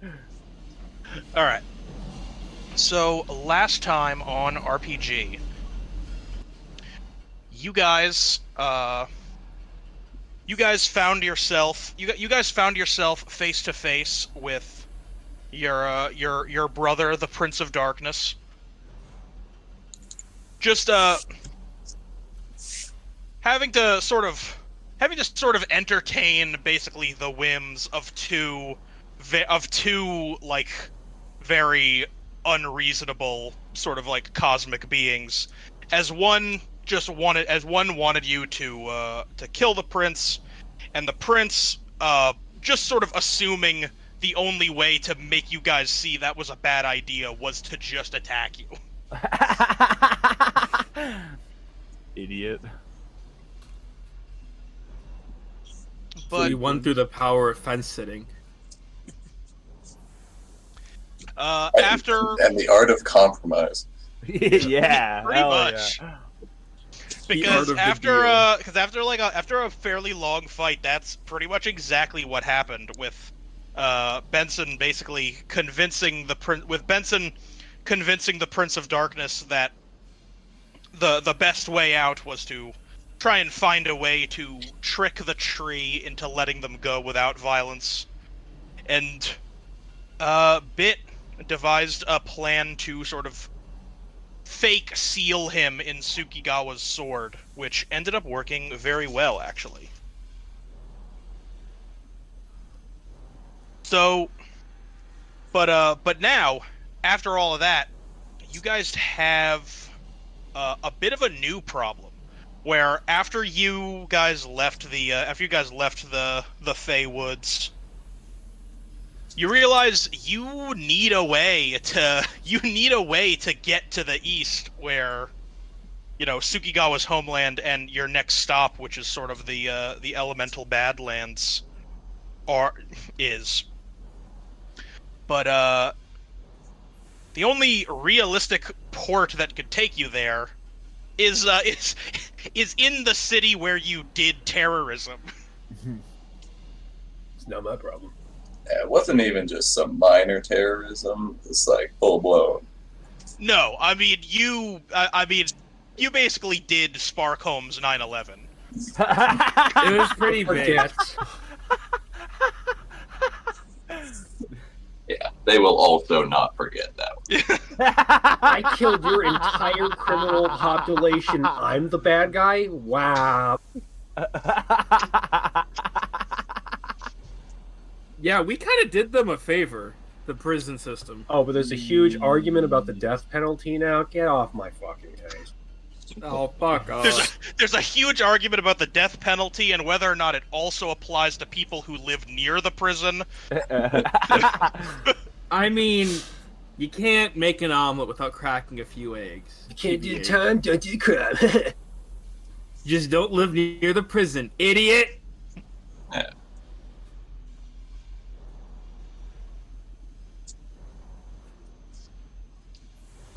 All right. So last time on RPG, you guys, you guys found yourself face to face with your brother, the Prince of Darkness. Just having to sort of entertain basically the whims of two like very unreasonable sort of like cosmic beings, as one wanted you to kill the prince, and the prince just sort of assuming the only way to make you guys see that was a bad idea was to just attack you. Idiot. But We won through the power of fence sitting. after And the art of compromise. Yeah, pretty hell much. yeah. Because of the after a fairly long fight, that's pretty much exactly what happened with Benson basically convincing the Prince of Darkness that the best way out was to try and find a way to trick the tree into letting them go without violence. And Bit devised a plan to sort of fake seal him in Tsukigawa's sword, which ended up working very well, actually. So, but now, after all of that, you guys have a bit of a new problem, where after you guys left the Fey Woods, you realize you need a way to get to the east, where Tsukigawa's homeland and your next stop, which is sort of the elemental Badlands, is. But the only realistic port that could take you there is in the city where you did terrorism. It's not my problem. Yeah, it wasn't even just some minor terrorism. It's like full blown. No, I mean you basically did Sparkhome's 9/11. It was pretty big. Yeah, they will also not forget that. I killed your entire criminal population. I'm the bad guy? Wow. Yeah, we kind of did them a favor, the prison system. Oh, but there's a huge argument about the death penalty now? Get off my fucking case. Oh, fuck off. There's a huge argument about the death penalty and whether or not it also applies to people who live near the prison. I mean, you can't make an omelet without cracking a few eggs. You can't do time, don't do crime. You just don't live near the prison, idiot! Yeah.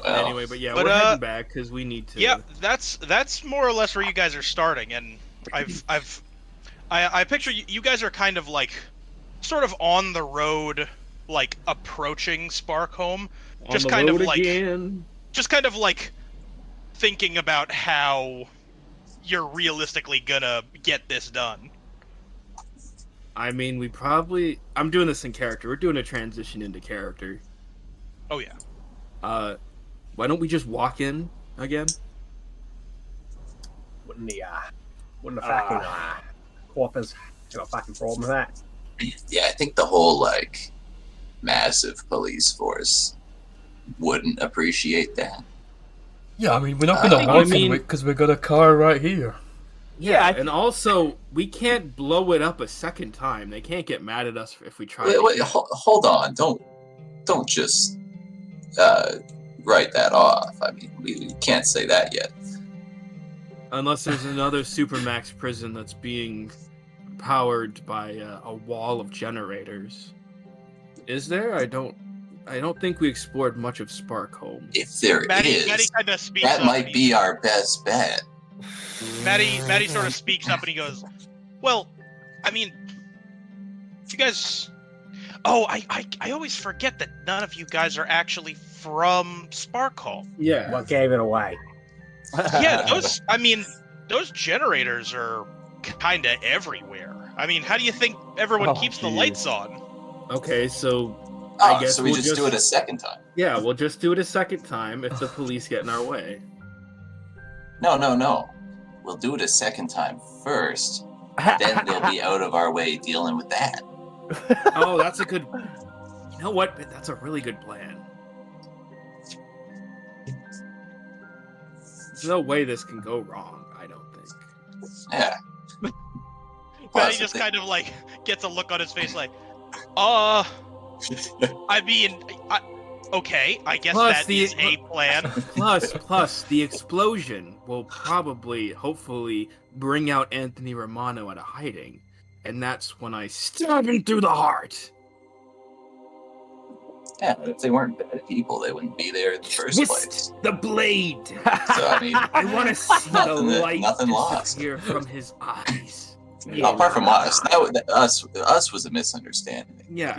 Well, Anyway, but yeah, But, we're heading back because we need to. Yeah, that's more or less where you guys are starting, and I picture you guys are kind of like sort of on the road, like approaching Sparkhome, just kind of like thinking about how you're realistically gonna get this done. I mean, I'm doing this in character. We're doing a transition into character. Oh yeah. Why don't we just walk in again? Wouldn't the fucking corpus have a fucking problem with that? yeah, I think the whole like massive police force wouldn't appreciate that. Yeah, I mean, we're not gonna I walk mean- in because we got a car right here. Yeah, I and also we can't blow it up a second time. They can't get mad at us if we try. Wait, hold on! Don't just write that off. I mean, we can't say that yet. Unless there's another supermax prison that's being powered by a wall of generators. Is there? I don't think we explored much of Sparkhome. If there Maddie is, kind of speaks that up. might be our best bet. Maddie sort of speaks up and he goes, "Well, I mean, if you guys, Oh, I always forget that none of you guys are actually from Sparkhome. Yeah. What gave it away? Yeah, those generators are kind of everywhere. I mean, how do you think everyone Oh, keeps the jeez. lights on? Okay, so Oh, I guess so we we'll just do it a second time. Yeah, we'll just do it a second time if the police get in our way. No. We'll do it a second time first. Then they'll be out of our way dealing with that. Oh, that's a good. You know what? That's a really good plan. There's no way this can go wrong. I don't think. Yeah. Matty just kind of like gets a look on his face, like, I mean, okay, I guess Plus that is a plan. Plus, the explosion will probably, hopefully, bring out Anthony Romano out of hiding, and that's when I stab him through the heart. Yeah, if they weren't bad people, they wouldn't be there in the first place. Twist the blade. So I mean, I want to see the light nothing lost. disappear from his eyes. Apart from us, us was a misunderstanding. Yeah,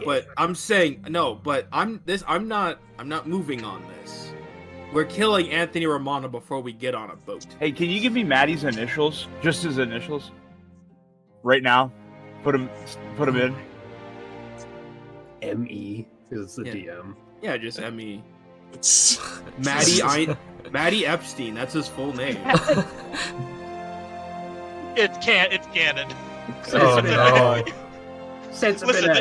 but I'm saying no, but I'm not moving on this. We're killing Anthony Romano before we get on a boat. Hey, can you give me Maddie's initials? Just his initials? Right now? Put him in. M.E. is the Yeah. DM. Yeah, just M.E. Maddie Epstein, that's his full name. It's canon. Oh no.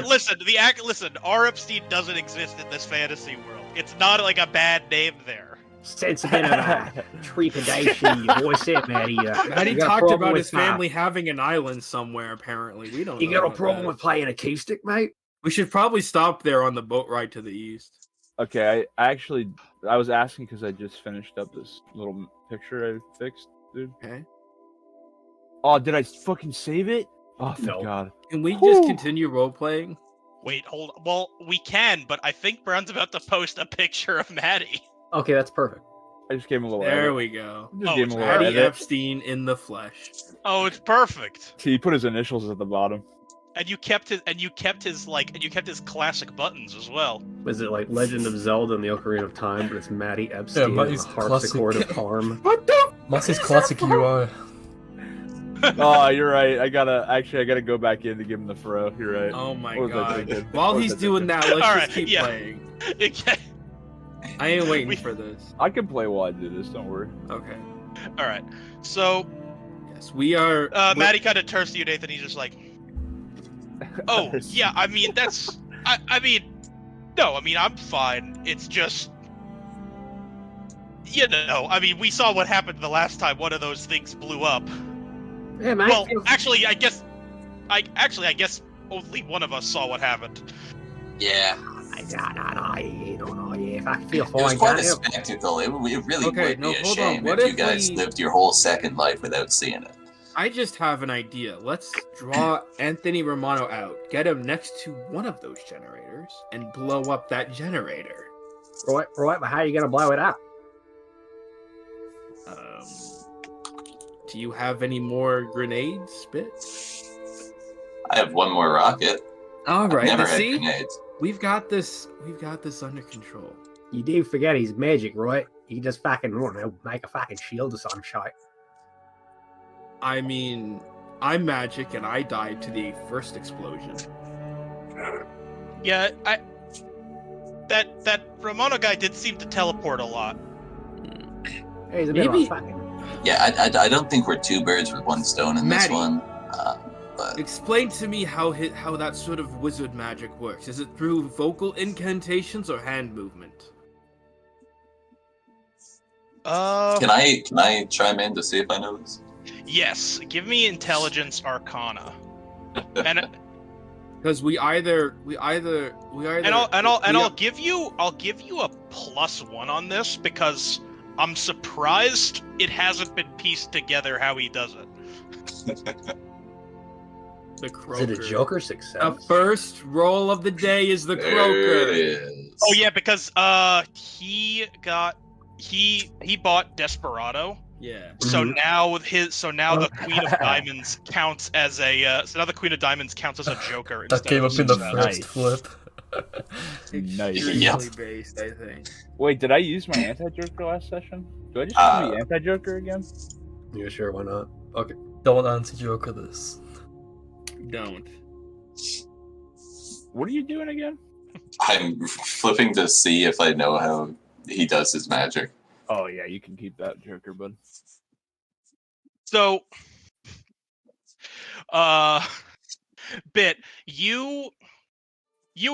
Listen, R. Epstein doesn't exist in this fantasy world. It's not like a bad name there. Sense a bit of trepidation. What's it, Maddie? Maddie talked about his family having an island somewhere, apparently. We don't You know got a about problem that. with playing acoustic, mate? We should probably stop there on the boat ride to the east. Okay, I was asking because I just finished up this little picture I fixed, dude. Okay. Oh, did I fucking save it? Oh, thank No. God. Can we just Whew. continue role-playing? Wait, hold. Well, we can, but I think Brown's about to post a picture of Maddie. Okay, that's perfect. I just gave him a little There edit. we go. Just Oh, gave him a little Maddie edit. Epstein in the flesh. Oh, it's perfect. See, he put his initials at the bottom. And you kept his classic buttons as well. Was it like Legend of Zelda and the Ocarina of Time, but it's Maddie Epstein and Maddie's the harpsichord of harm? Matt's classic UI. Oh, you're right. I gotta go back in to give him the fro. You're right. Oh my What was I god. thinking? While What was he's I doing thinking? that, let's All just right, keep yeah. playing. Okay. I ain't waiting We- for this. I can play while I do this. Don't worry. Okay. All right. So, Yes, we are. Maddie kind of turns to you, Nathan. He's just like, "Oh, yeah. I mean, that's. I mean, no. I mean, I'm fine. It's just, you know. I mean, we saw what happened the last time one of those things blew up. Yeah, mate. Well, actually, I guess only one of us saw what happened. Yeah, I don't know. Yeah, if I can feel it was fine, quite can't a you? spectacle. It really Okay, would no, be a hold on. shame What if you if guys we- lived your whole second life without seeing it. I just have an idea. Let's draw Anthony Romano out, get him next to one of those generators, and blow up that generator. Right, but how are you going to blow it up? Do you have any more grenades, Spit? I have one more rocket. All I've right. never had See, grenades. we've got this. We've got this under control. You do forget he's magic, right? You can just fucking, I don't know, make a fucking shield or some shit. I mean, I'm magic, and I died to the first explosion. Yeah, that Romano guy did seem to teleport a lot. Hey, he's a bit of Maybe- a fucking... Yeah, I don't think we're two birds with one stone in this Maddie. one. But Explain to me how that sort of wizard magic works. Is it through vocal incantations or hand movement? can I chime in to see if I know this? Yes. Give me intelligence arcana. And Because we either I'll give you a +1 on this because I'm surprised it hasn't been pieced together how he does it. the Is croaker. it a Joker success? The first roll of the day is the There croaker. it is. Oh yeah, because he bought Desperado, Yeah. So Mhm. now the Queen of Oh. Diamonds counts as a so now the Queen of Diamonds counts as a Joker That instead came of up a in the success. first Nice. flip. Nice. Extremely based, I think. Wait, did I use my anti-Joker last session? Do I just get to be anti-Joker again? Yeah, sure, why not? Okay, don't anti-Joker this. Don't. What are you doing again? I'm flipping to see if I know how he does his magic. Oh yeah, you can keep that Joker, bud. So, uh, Bit, you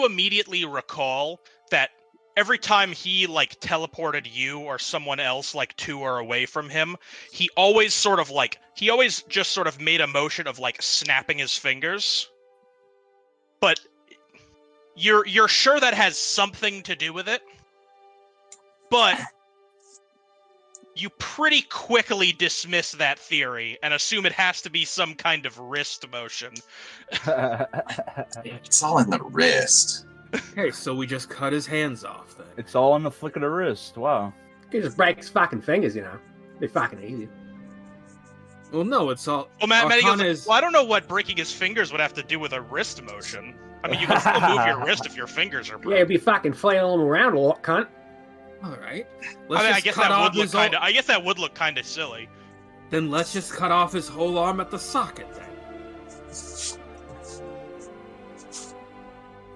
immediately recall that every time he like teleported you or someone else like to or away from him, he always just sort of made a motion of like snapping his fingers. But you're sure that has something to do with it. But you pretty quickly dismiss that theory and assume it has to be some kind of wrist motion. It's all in the wrist. Okay, so we just cut his hands off then. It's all on the flick of the wrist. Wow. You just break his fucking fingers, you know. Be fucking easy. Well, no, it's all. Well, Matty goes, Arcana is. well, I don't know what breaking his fingers would have to do with a wrist motion. I mean, you can still move your wrist if your fingers are Yeah, broken. be fucking flailing them around a lot, cunt. All right. I Let's mean, I just guess cut that off would look his whole- kind of. I guess that would look kind of silly. Then let's just cut off his whole arm at the socket then.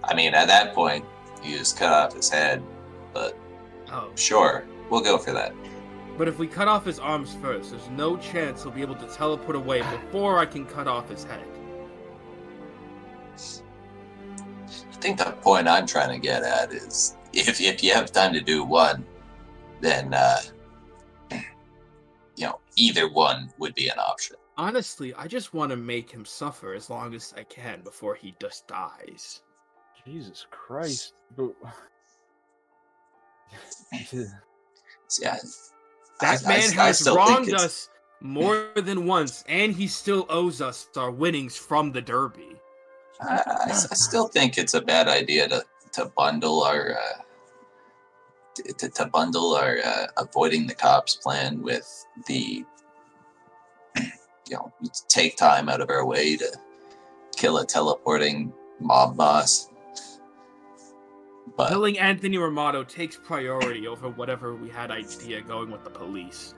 I mean, at that point, you just cut off his head. But Oh. sure, we'll go for that. But if we cut off his arms first, there's no chance he'll be able to teleport away before I can cut off his head. I think the point I'm trying to get at is if you have time to do one, then either one would be an option. Honestly, I just want to make him suffer as long as I can before he just dies. Jesus Christ. But... Yeah, That I man still has think wronged it's- us more than once, and he still owes us our winnings from the Derby. I still think it's a bad idea to bundle our avoiding the cops plan with the take time out of our way to kill a teleporting mob boss. But Killing Anthony Ramato takes priority over whatever we had idea going with the police.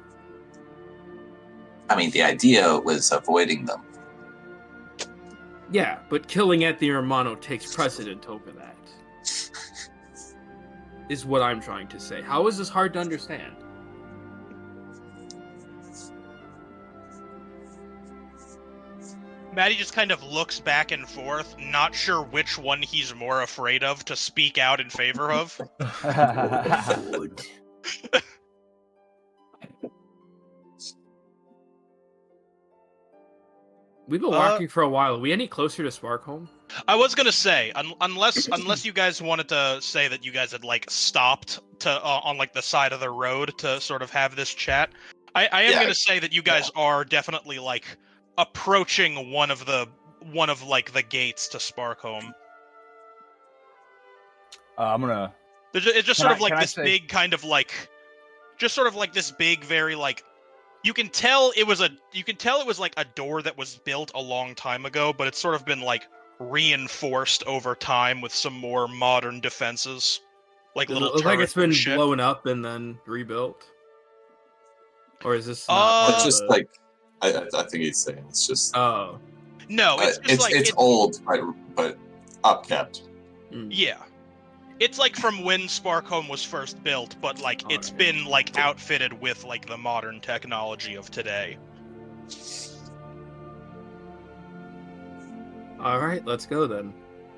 I mean, the idea was avoiding them. Yeah, but killing Anthony Romano takes precedent over that. Is what I'm trying to say. How is this hard to understand? Matty just kind of looks back and forth, not sure which one he's more afraid of to speak out in favor of. We've been walking for a while. Are we any closer to Sparkhome? I was gonna say, unless you guys wanted to say that you guys had like stopped to on like the side of the road to sort of have this chat, I am Yeah. gonna say that you guys are definitely like approaching one of like the gates to Sparkhome. I'm gonna. It's just Can sort I- of like can I this say- big kind of like, just sort of like this big, very like. You can tell it was like a door that was built a long time ago, but it's sort of been like reinforced over time with some more modern defenses, like Does it little look like it's turrets and been shit. blown up and then rebuilt? Or is this not Uh, part It's of just the- like I think he's saying it's just Oh. No, it's just like it's old but upkept. Mm. Yeah. It's like from when Sparkhome was first built, but like it's Alright. been like outfitted with like the modern technology of today. Alright, let's go then.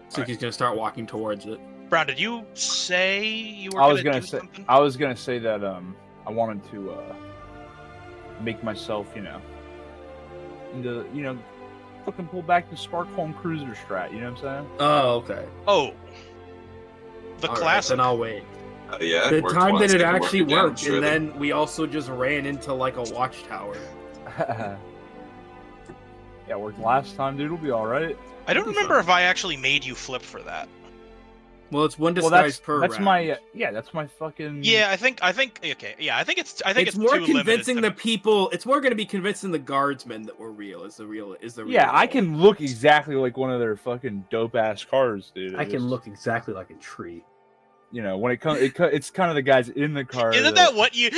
Suki's gonna start walking towards it. Brown, did you say you were I was gonna gonna do say. something? I was gonna say that I wanted to make myself, fucking pull back the Sparkhome cruiser strat. You know what I'm saying? Oh, okay. Oh. The Alright, classic. then I'll wait. Yeah, The it worked time once, that it can work actually again, worked, surely. and then we also just ran into like a watchtower. Yeah, it worked last time, dude. It'll be all right. I don't That'll be remember fun. if I actually made you flip for that. Well, it's one Well, disguise per that's round. my that's my fucking. Yeah, I think okay. Yeah, I think it's It's more too limited convincing to- the people. It's more going to be convincing the guardsmen that we're real. Is the real. Yeah, I role. can look exactly like one of their fucking dope ass cars, dude. I can look exactly like a tree. You know, when it's kind of the guys in the car. Isn't that what you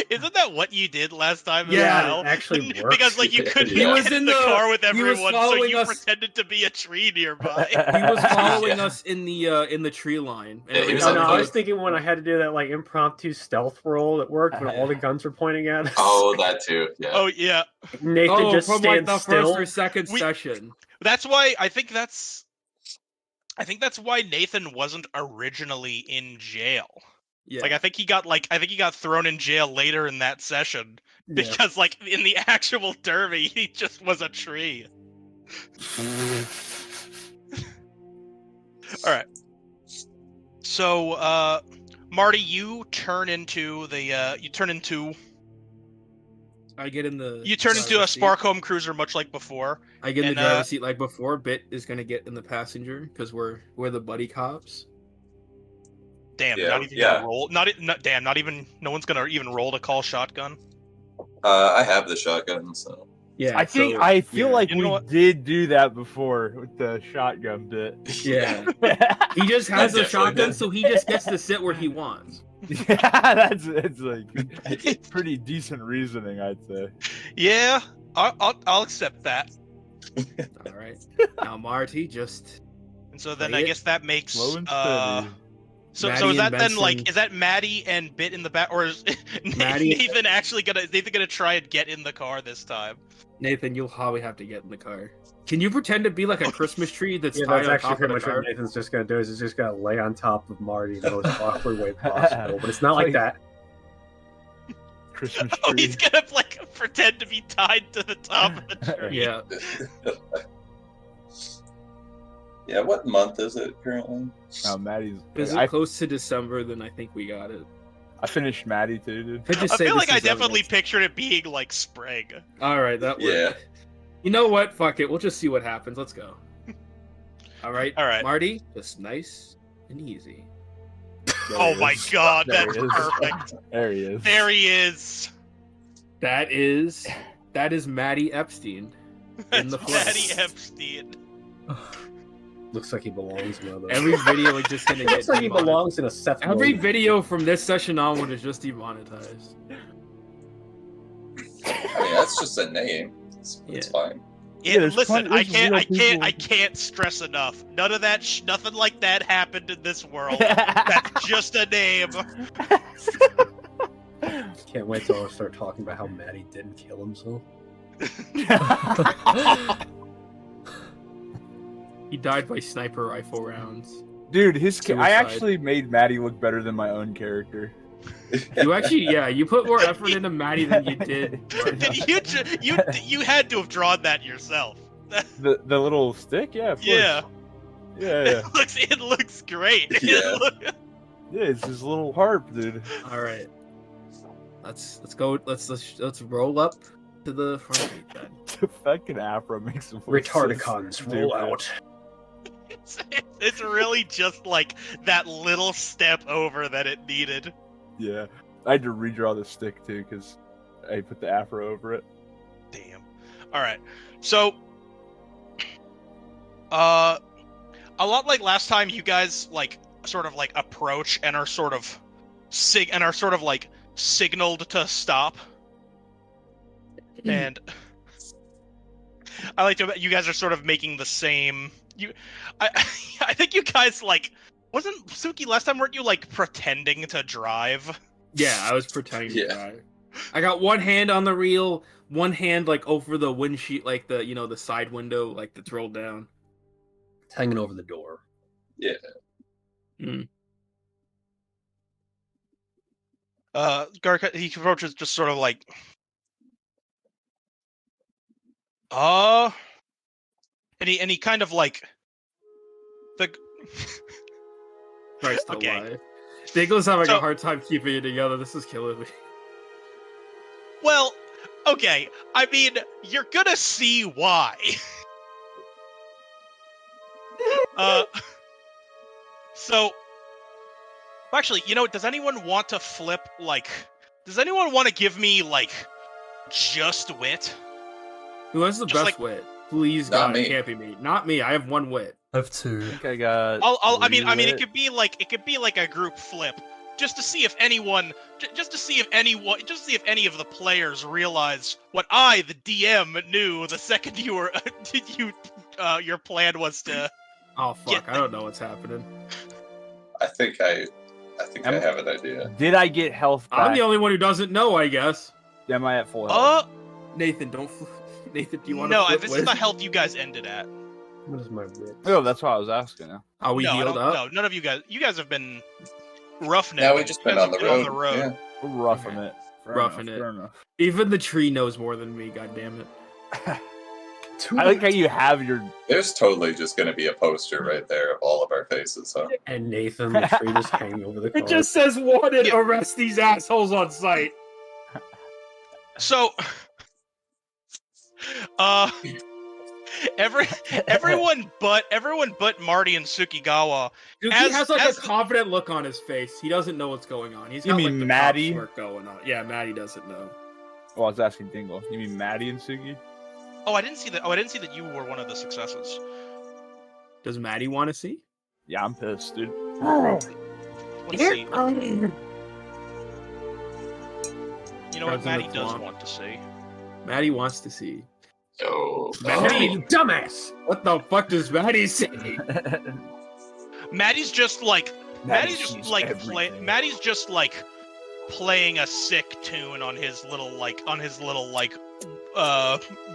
did last time as Yeah, well? it actually works. Because like you couldn't He was get in in the the- car with he was everyone, so following you us- pretended to be a tree nearby. He was following Yeah. us in the tree line. And Yeah, he was No, on no, the I was hood. thinking when I had to do that like impromptu stealth roll that worked when all the guns were pointing at us. Oh, that too. Yeah. Oh yeah, Nathan just from like stands the still. first or second We- session. that's why I think that's why Nathan wasn't originally in jail. Yeah. Like I think he got thrown in jail later in that session Yeah. because like in the actual derby he just was a tree. All right. So Marty, you turn into I get in the. a driver's seat. Sparkhome cruiser much like before. I get in and, the driver's seat like before. Bit is gonna get in the passenger because we're the buddy cops. Damn, Yeah, not even yeah. gonna roll. Not even. No one's gonna even roll to call shotgun. I have the shotgun, so. Yeah. I think so- I feel yeah. like You know we what? did do that before with the shotgun bit. Yeah. He just has I a definitely shotgun, did. so he just gets to sit where he wants. Yeah, it's like pretty decent reasoning, I'd say. Yeah, I'll accept that. All right. Now Marty just. And so then Play I it guess that makes Slow and steady. So Maddie is that and then like Benson- is that Maddie and Bit in the back, or is Maddie- Nathan actually gonna try and get in the car this time? Nathan, you'll probably have to get in the car. Can you pretend to be like a Christmas tree that's Yeah, tied that's on actually top pretty of much the car? what Nathan's just gonna do. Is he's just gonna lay on top of Marty in the most awkward way possible. But it's not like that. Christmas Oh, tree. he's gonna like pretend to be tied to the top of the tree. Yeah. Yeah, what month is it currently? Maddie's. Is it I close to December? Then I think we got it. finished Maddie too, dude. I just I say feel this like I is definitely evidence. pictured it being like spring. All right, that worked. Yeah. You know what? Fuck it. We'll just see what happens. Let's go. All right. All right. Marty, just nice and easy. There Oh he my is. god, There that's he is. perfect. There he is. There he is. That is Maddie Epstein in the That's flesh. Maddie Epstein. Looks like he belongs in one of those. Every video is just gonna get Looks like he demonetized. belongs in a Seth. Every Rogen. video from this session onward is just demonetized. I mean, that's just a name. It's fine. Yeah, there's Listen, there's I real can't stress enough. None of that, nothing like that happened in this world. That's just a name. Can't wait till I start talking about how Maddie didn't kill himself. He died by sniper rifle rounds. Dude, I Suicide. actually made Maddie look better than my own character. You actually, yeah, you put more effort into Maddie than you did. You had to have drawn that yourself. The little stick, yeah, of course. Yeah, Yeah. it looks great. Yeah. Yeah, it's his little harp, dude. All right, let's go. Let's roll up to the front gate then. The fucking afro makes him look so Retardicons, roll stupid. out. It's really just like that little step over that it needed. Yeah, I had to redraw the stick too because I put the afro over it. Damn. All right. So, a lot like last time, you guys like sort of like approach and are sort of like signaled to stop. And I like to. You guys are sort of making the same. I think you guys like. Wasn't Suki last time? Weren't you like pretending to drive? Yeah, I was pretending to Yeah. drive. I got one hand on the wheel, one hand like over the windshield, like the the side window, like that's rolled down. It's hanging over the door. Yeah. Garka, he approaches just sort of like, and he kind of like, the. Christ Okay. alive. Diggle's having So- a hard time keeping it together. This is killing me. Well, okay. I mean, you're gonna see why. So Actually, you know, does anyone want to flip, like... Does anyone want to give me, like, just wit? Who has the Just best wit? Please, Not God, me. it can't be me. Not me. I have 1 wit. I have I 2. think I got. I mean, three it lit. could be like a group flip, just to see if anyone, just to see if any of the players realize what I, the DM, knew the second you were, your plan was to. Oh fuck! Yeah. I don't know what's happening. I think I Am- have an idea. Did I get health back? I'm the only one who doesn't know, I guess. Am I at full health? Nathan, don't. Nathan, do you want to? No, flip this is wit? the health you guys ended at. What is my wit? Oh, that's what I was asking. Are we no, healed up? No, none of you guys. You guys have been roughnecking. Now we just You been guys on the have been road. Yeah. We're roughing Okay. it. Fair Roughing enough, it. fair enough. Even the tree knows more than me. God damn it. I like how you have your. There's totally just going to be a poster right there of all of our faces. Huh? And Nathan, the tree just hanging over the car. It just says wanted. Yeah. Arrest these assholes on sight. So, everyone but Marty and Sukigawa. Dude, As- he has like as a the- confident look on his face. He doesn't know what's going on. He's You got mean like the Maddie? cop smirk going on. Yeah, Maddie doesn't know. Oh, I was asking Dingle. You mean Maddie and Sugi? Oh, I didn't see that. Oh, I didn't see that you were one of the successes. Does Maddie want to see? Yeah, I'm pissed, dude. Let's see. You know what Present Maddie at does Flom. want to see. Maddie wants to see. Oh, Maddie, You dumbass! what the fuck does Maddie say? Maddie's just like Maddie's just sees like everything. Maddie's just like playing a sick tune on his little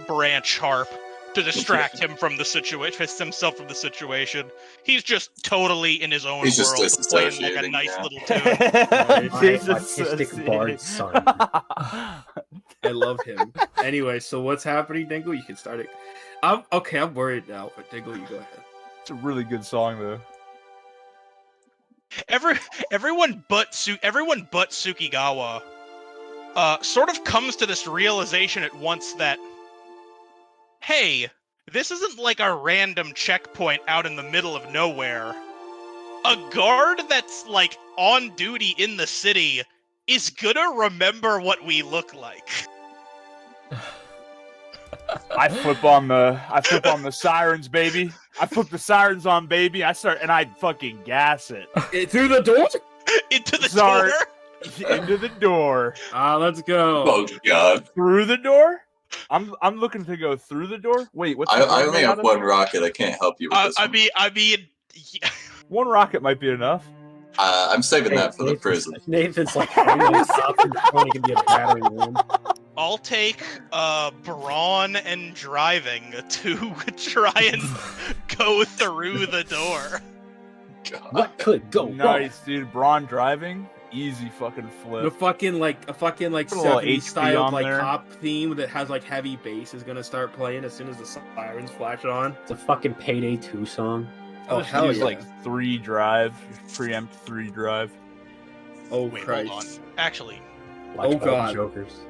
branch harp to distract him from the situation, himself from the situation. He's just totally in his own He's just world, playing like a disassociating, nice yeah. little tune. My He's autistic bard son. I love him. Anyway, so what's happening, Dingle? You can start it. I'm worried now, but Dingle, you go ahead. It's a really good song, though. Everyone but Sukigawa sort of comes to this realization at once that, hey, this isn't like a random checkpoint out in the middle of nowhere. A guard that's like on duty in the city is gonna remember what we look like. I flip on the sirens, baby. I flip the sirens on, baby. I fucking gas it. Through the door? Into the Sorry. door. Into the door. Let's go. Oh God! Through the door? I'm looking to go through the door. Wait, what's the I door only made have out of? one rocket. I can't help you with this. I one. mean, One rocket might be enough. I'm saving that for the Nathan's- prison. Nathan's like hanging on top and trying to be a battery room. I'll take brawn and driving to try and go through the door. God. What could go wrong? Nice, dude. Braun driving, easy fucking The flip. fucking like a fucking like Put a little 70s HP style on like there. cop theme that has like heavy bass is gonna start playing as soon as the sirens flash on. It's a fucking Payday 2 song. Oh hell Use yeah! like 3 drive, preempt 3 drive. Oh Wait, Christ! hold on. Actually, Like Oh, all the God. Jokers.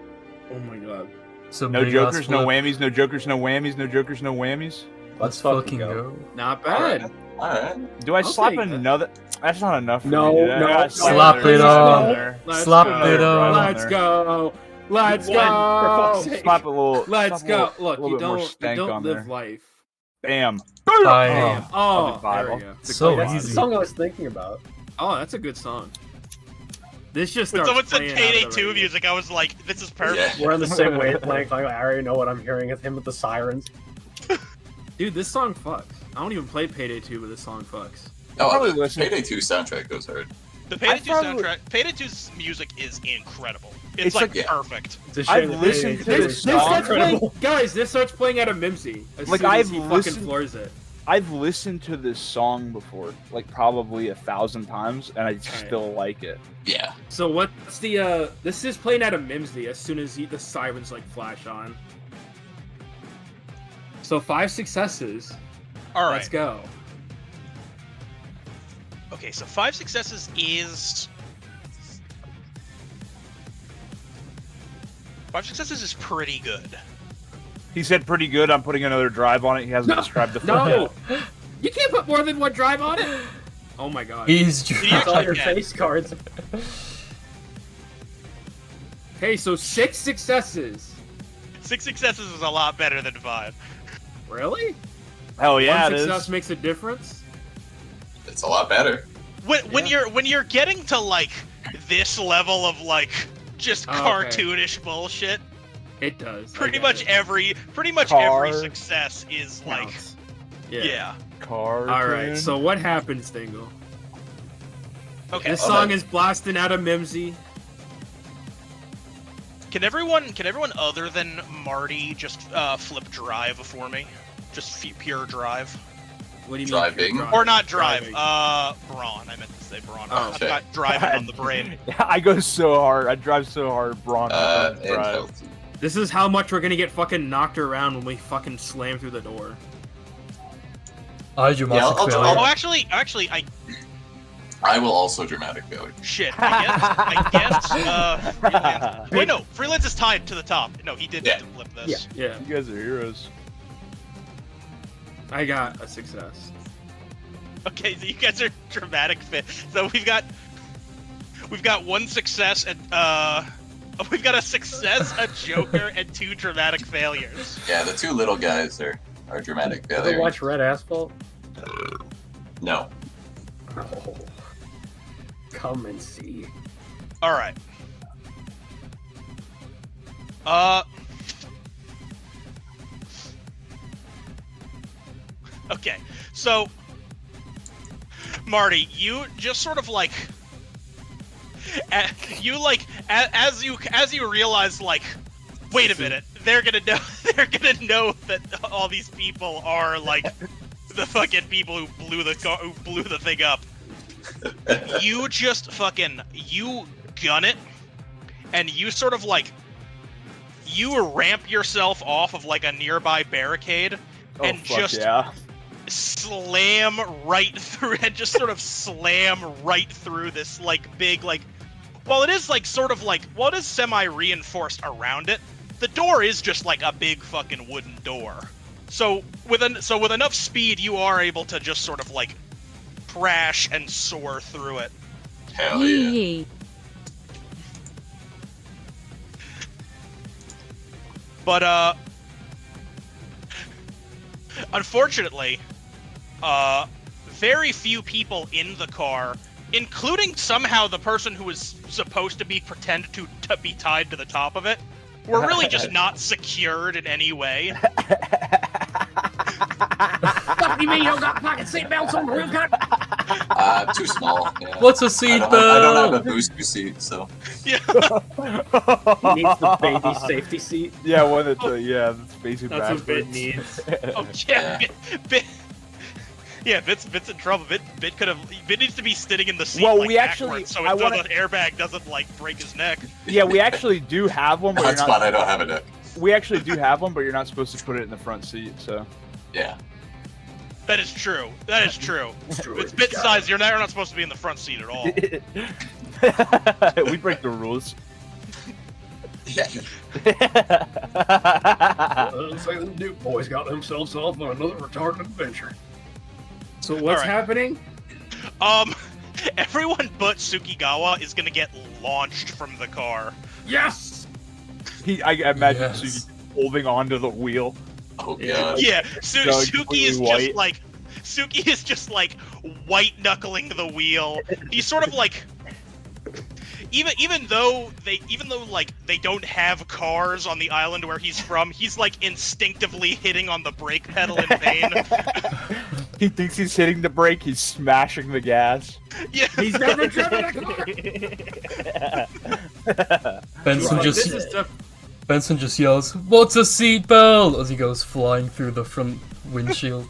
Oh my god! So No big jokers, ass no flip. whammies, no jokers, no whammies, no jokers, no whammies. Let's fucking go. Not bad. All right. Do I I'll slap take that. another? That's not enough. For No, me, dude. I no. gotta Slap another it drive on. there. Let's Slap go. it on. Let's go. Let's You won, for go. fuck's sake. Slap a little. Let's slap a go. little- Look, little you bit more don't stank on live there. life. Bam. Bam. Oh, I'll be five. there we go. So That's the easy. song I was thinking about. Oh, that's a good song. This just when starts someone said playing out Payday of the 2 radio. music, I was like, this is perfect. Yeah. We're on the same wavelength. Like, I already know what I'm hearing of him with the sirens. Dude, this song fucks. I don't even play Payday 2, but this song fucks. Oh, probably the listen- Payday 2 soundtrack goes hard. The Payday 2 probably- soundtrack, Payday 2's music is incredible. It's, It's like like- perfect. It's a I've shame that listened Payday to 2 this is This song. not starts playing, incredible. guys, this starts playing at a Mimsy. As Like, soon as I've he fucking listened- floors it. I've listened to this song before, like probably 1,000 times, and I Alright. still like it. Yeah. So what's the, this is playing at a Mimsy as soon as the sirens, like, flash on. So 5 successes. All Let's right. go. Okay, so 5 successes is... 5 successes is pretty good. He said pretty good. I'm putting another drive on it. He hasn't described the flip No! yet. You can't put more than one drive on it! Oh my god. He's You That's all actually your can. face cards. Okay, so 6 successes. 6 successes is a lot better than 5. Really? Hell yeah, One it success is. makes a difference? It's a lot better. When you're getting to like this level of like just Oh, okay. cartoonish bullshit, It does. I pretty get much it. every Car. success is like Counts. yeah. Cartoon. Alright, so what happens, Dingle? Okay. This Oh, song that- is blasting out of Mimsy. Can everyone other than Marty just flip drive for me? Just pure drive. What do you Driving? mean? Or not drive. Driving. Brawn. I meant to say brawn. Oh, I've okay. got driving on the brain. I go so hard. I drive so hard. Braun. And drive. healthy. This is how much we're gonna get fucking knocked around when we fucking slam through the door. I dramatic I'll- failure. Oh, actually, I will also dramatic failure. shit. I guess. Freelance. Wait, no. Freelance is tied to the top. No, he did Yeah. flip this. Yeah, You guys are heroes. I got a success. Okay, so you guys are dramatic fit. So we've got one success and we've got a success, a joker, and 2 dramatic failures. Yeah, the 2 little guys are dramatic Ever failure. watch Red Asphalt? No. Oh. Come and see. All right. Okay, so Marty, you just sort of like, as you realize, like, wait a minute, they're gonna know that all these people are like the fucking people who blew the thing up. You just you gun it, and you sort of like you ramp yourself off of like a nearby barricade Oh, and fuck just yeah. slam right through and just sort of slam right through this like big like while it is like sort of like while it is semi-reinforced around it, the door is just like a big fucking wooden door. So with enough speed you are able to just sort of like crash and soar through it. Hell yeah. But unfortunately, very few people in the car, including somehow the person who was supposed to be pretended to be tied to the top of it, were really just not secured in any way. What do you mean you don't got fucking seatbelts on the roof? Too small. Yeah. What's a I don't have seatbelt? a booster seat, so Yeah. He needs the baby safety seat. Yeah, one that's that's facing That's what Bit backwards. needs. Oh yeah. Bit, yeah, Bit's in trouble. Bit needs to be sitting in the seat Well, like we actually- backwards, so I the wanna- airbag doesn't like break his neck. Yeah, we actually do have one, but that's you're fine. not. I don't have a deck. We actually do have one, but you're not supposed to put it in the front seat. So. Yeah. That is true. That is true. true. It's Bit size. You're not supposed to be in the front seat at all. We break the rules. Yeah. Looks like the Duke boys got themselves off on another retarded adventure. So what's Alright. happening? Everyone but Tsukigawa is gonna get launched from the car. Yes! I imagine Yes. Sugi holding onto the wheel. Oh Yeah. god. Yeah, So Suki is completely just white. like Suki is just like white knuckling the wheel. He's sort of like even though like they don't have cars on the island where he's from, he's like instinctively hitting on the brake pedal in vain. He thinks he's hitting the brake. He's smashing the gas. Yeah. He's never driven a car. Benson Like, just this is stuff. Benson just yells, "What's a seatbelt?" as he goes flying through the front windshield.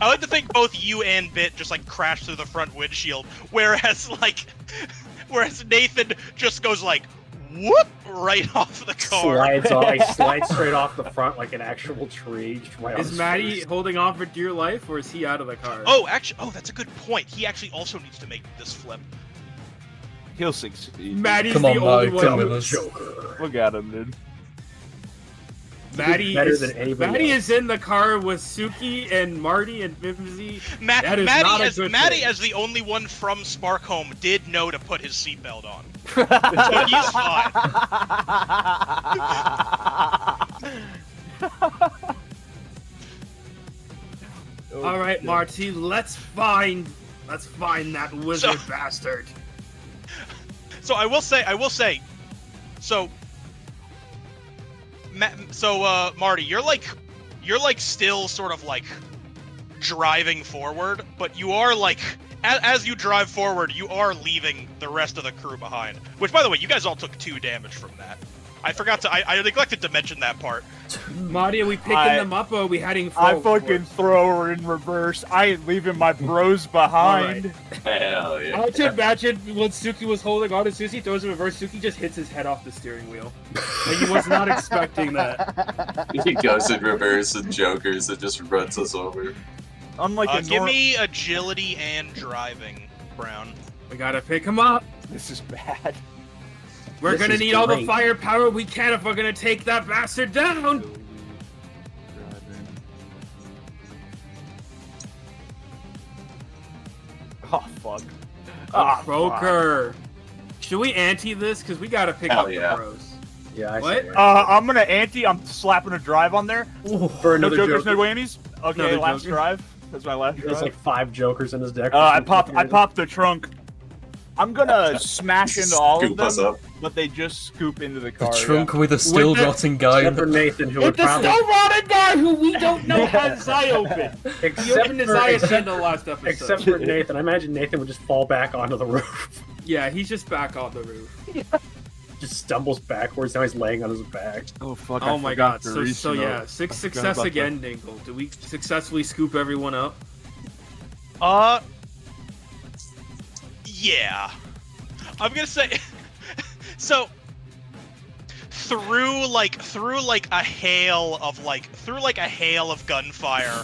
I like to think both you and Bit just like crash through the front windshield, whereas Nathan just goes like whoop right off the car. Slides straight off the front like an actual tree. Right on Is his Maddie face. holding on for dear life, or is he out of the car? Oh, that's a good point. He actually also needs to make this flip. He'll succeed. Maddie's Come the on, only Maddie, one. come who- with us. Joker. Look at him, dude. Maddie better is, than anybody Maddie else. is in the car with Suki and Marty and Mimsy. That is Maddie, not a as good Maddie, thing. as the only one from Sparkhome, did know to put his seatbelt on, so he's fine. All right, Marty, let's find that wizard bastard. So I will say, so Marty, you're like still sort of like driving forward, but you are like, as you drive forward, you are leaving the rest of the crew behind. Which, by the way, you guys all took 2 damage from that. I forgot to, I neglected to mention that part. Marty, are we picking them up or are we heading I forward? fucking throw her in reverse. I ain't leaving my bros behind. Hell yeah. I like to imagine when Suki was holding on to Suki, throws in reverse, Suki just hits his head off the steering wheel. Like he was not expecting that. He goes in reverse and jokers and just runs us over. Unlike a Give me agility and driving, Brown. We gotta pick him up. This is bad. We're This gonna is need all the great. firepower we can if we're gonna take that bastard down. Oh fuck. Croker. Should we ante this? Because we gotta pick Hell up yeah. the bros. Yeah, I What? see. I'm gonna ante. I'm slapping a drive on there. For No another jokers, joker. no whammies. Okay, Another last joker. drive. That's my last There's drive. like 5 jokers in his deck. I popped the trunk. I'm gonna smash into all of Scoop us them, up. but they just scoop into the The car. trunk with a still the- rotting guy in Except for the Nathan, who would It's the probably... still rotted guy who we don't know has his eye open. You Except opened his for, eye except, in the last episode. except for Nathan. I imagine Nathan would just fall back onto the roof. Yeah, he's just back on the roof. Just stumbles backwards, now he's laying on his back. Oh fuck! Oh my god. So yeah, success again, Dingle. Did we successfully scoop everyone up? Yeah. I'm gonna say, so through a hail of gunfire,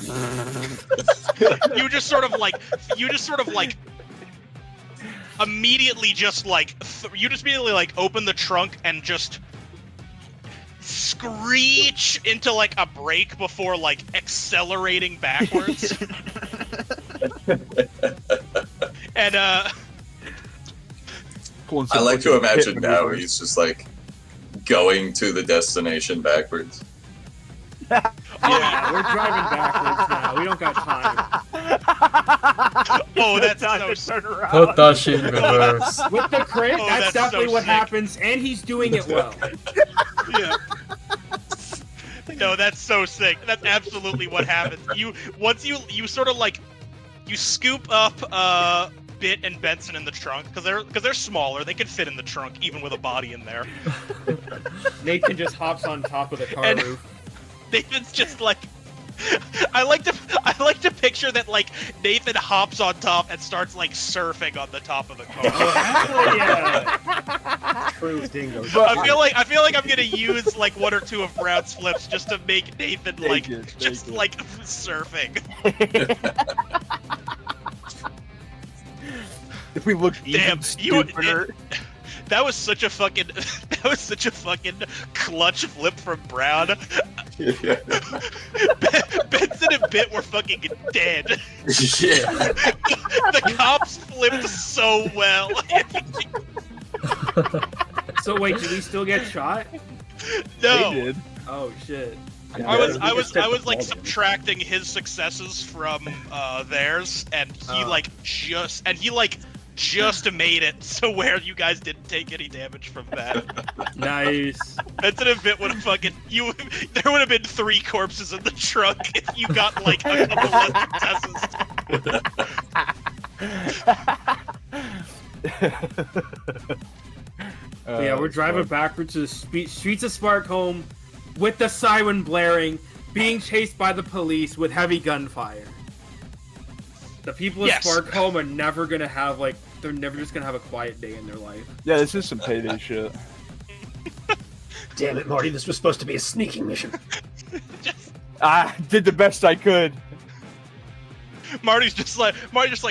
you just sort of like immediately just like open the trunk and just screech into like a brake before like accelerating backwards. And I like to imagine now he's just like going to the destination backwards. Yeah, we're driving backwards now. We don't got time. oh, that's Time so to turn around. Put that shit in reverse. With the crit, Oh, that's that's definitely so what sick. happens, and he's doing it well. yeah. No, that's so sick. That's absolutely what happens. Once you sort of like you scoop up Bit and Benson in the trunk because they're smaller. They can fit in the trunk even with a body in there. Nathan just hops on top of the car And- roof. Nathan's just like I like to picture that like Nathan hops on top and starts like surfing on the top of the car. Hell yeah. True dingo. I feel like I'm gonna use like 1 or 2 of Brown's flips just to make Nathan like just like surfing. If we look Damn, even stupider. That was such a fucking clutch flip from Brown. Yeah. Benson and Bit were fucking dead. Yeah. The cops flipped so well. So wait, did we still get shot? No. They did. Oh shit. I was like subtracting his successes from theirs, and he just made it so where you guys didn't take any damage from that. Nice. Benson and Bit would have fucking there would have been 3 corpses in the trunk if you got like a couple of successes. Yeah, we're driving backwards to the streets of Sparkhome with the siren blaring, being chased by the police with heavy gunfire. The people of Yes. Sparkhome are never gonna have they're never just gonna have a quiet day in their life. Yeah, this is some payday shit. Damn it, Marty, this was supposed to be a sneaking mission. I did the best I could. Marty's just like,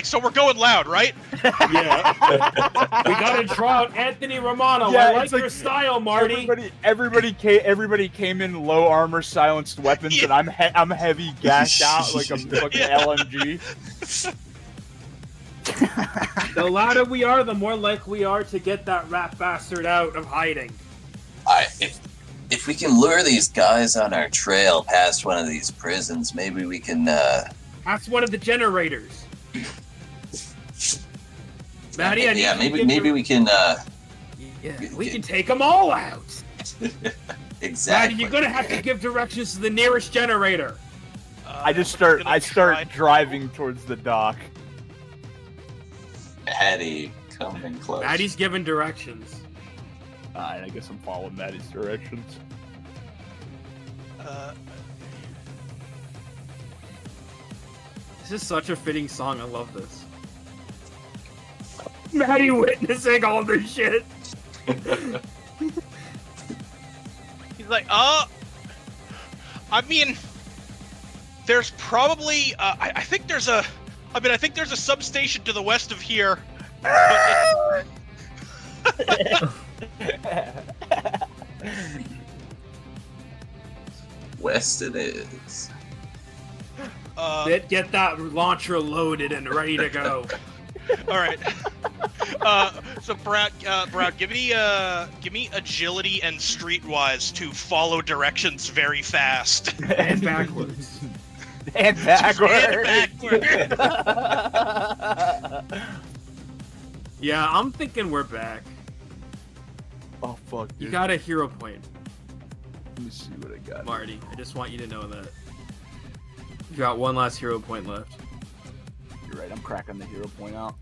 so we're going loud, right? Yeah. We gotta draw out Anthony Romano. Yeah, I like it's like your style, Marty. Everybody came in low armor, silenced weapons, and I'm heavy gassed out like a fucking LMG. The louder we are, the more likely we are to get that rat bastard out of hiding. If we can lure these guys on our trail past one of these prisons, maybe we can. That's one of the generators. Maddie, maybe we can. We can take them all out. Exactly. Maddie, you're gonna have to give directions to the nearest generator. I start driving towards the dock. Maddie, coming close. Maddie's giving directions. Alright, I guess I'm following Maddie's directions. This is such a fitting song. I love this. Maddie witnessing all this shit. He's like, I mean, there's probably, I think there's a substation to the west of here. But West it is. Get that launcher loaded and ready to go. all right. So Brad, give me agility and streetwise to follow directions very fast. And backwards. And backward. And backward. Yeah, I'm thinking we're back. Oh fuck, dude. You got a hero point, Let me see what I got. Marty. I just want you to know that. You got one last hero point left. You're right, I'm cracking the hero point out.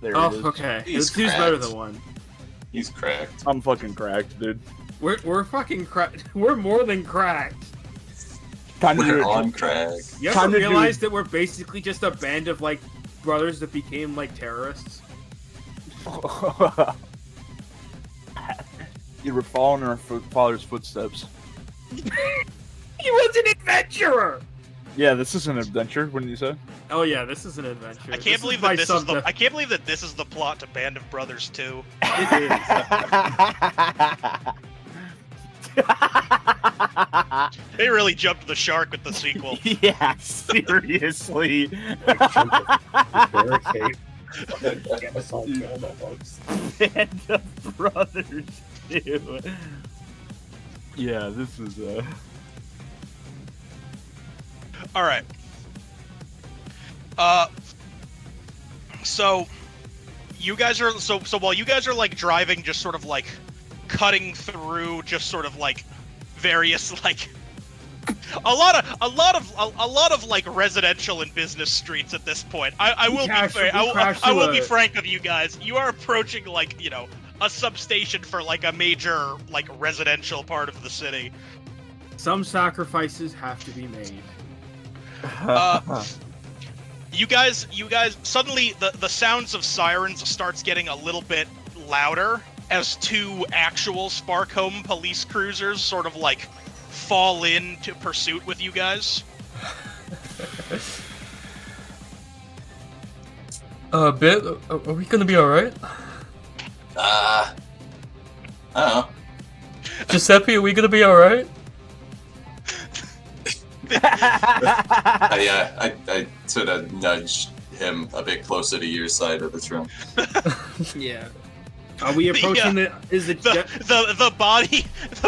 There Oh, it is. okay. He's Two's better cracked. than one. He's cracked. I'm fucking cracked, dude. We're fucking cracked. We're more than cracked. Time to do We're it. on crack. You Time ever to do- realize that we're basically just a band of like brothers that became like terrorists? You were following our father's footsteps. He was an adventurer. Yeah, this is an adventure, wouldn't you say? Oh yeah, this is an adventure. I can't believe that I can't believe that this is the plot to Band of Brothers 2. It They really jumped the shark with the sequel. Yeah, seriously. Barricade. Get us all killed almost. Band of Brothers too. Yeah, this is All right. So you guys are so while you guys are like driving, just sort of like cutting through, just sort of like various like a lot of like residential and business streets at this point. I will be fair. I will be frank with you guys. You are approaching like, you know, a substation for like a major like residential part of the city. Some sacrifices have to be made. You guys suddenly the sounds of sirens starts getting a little bit louder as two actual Sparkhome police cruisers sort of like fall into pursuit with you guys. Bit, are we gonna be alright? I don't know. Giuseppe, are we gonna be alright? I sort of nudged him a bit closer to your side of the trunk. Yeah. Are we approaching the? Is the The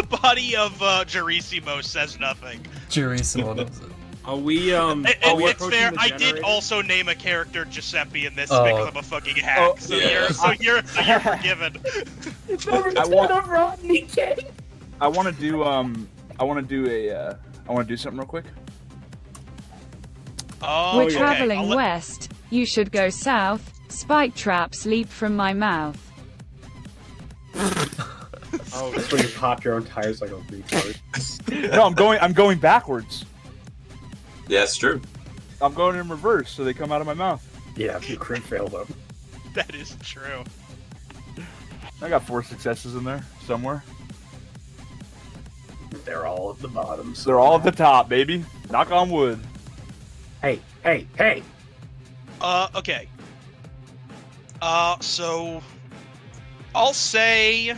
body of Gerissimo says nothing. Gerissimo knows it. Are we? It's fair. The I did generator? also name a character Giuseppe in this Oh. because I'm a fucking hack. Oh, so yeah. you're forgiven. I want to do something real quick. Oh, We're okay. traveling west. You should go south. Spike traps leap from my mouth. Oh, that's when you pop your own tires like a retard. No, I'm going backwards. Yeah, it's true. I'm going in reverse, so they come out of my mouth. Yeah, if you crit fail though. That is true. I got 4 successes in there somewhere. They're all at the bottom. So They're all at the top, baby. Knock on wood. Hey, hey, hey! Okay. So I'll say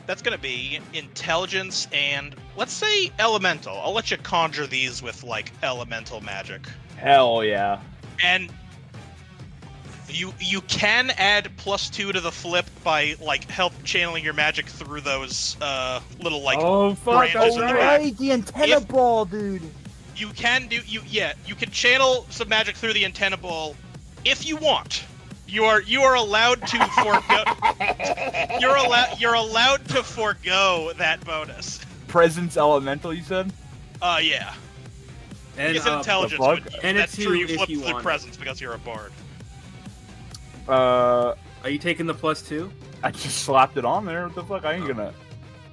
that's gonna be intelligence and let's say elemental. I'll let you conjure these with like elemental magic. Hell yeah. And you can add +2 to the flip by like help channeling your magic through those little like Oh fuck! branches That's in the right. back. the antenna If- ball, dude. You can do you can channel some magic through the antenna ball if you want. You are allowed to forego you're allowed to forego that bonus. Presence elemental, you said? Yeah. And It's an intelligence, fuck? but And that's a true. two You if flip you the want it. presence because you're a bard. Are you taking the +2? I just slapped it on there. What the fuck? I ain't gonna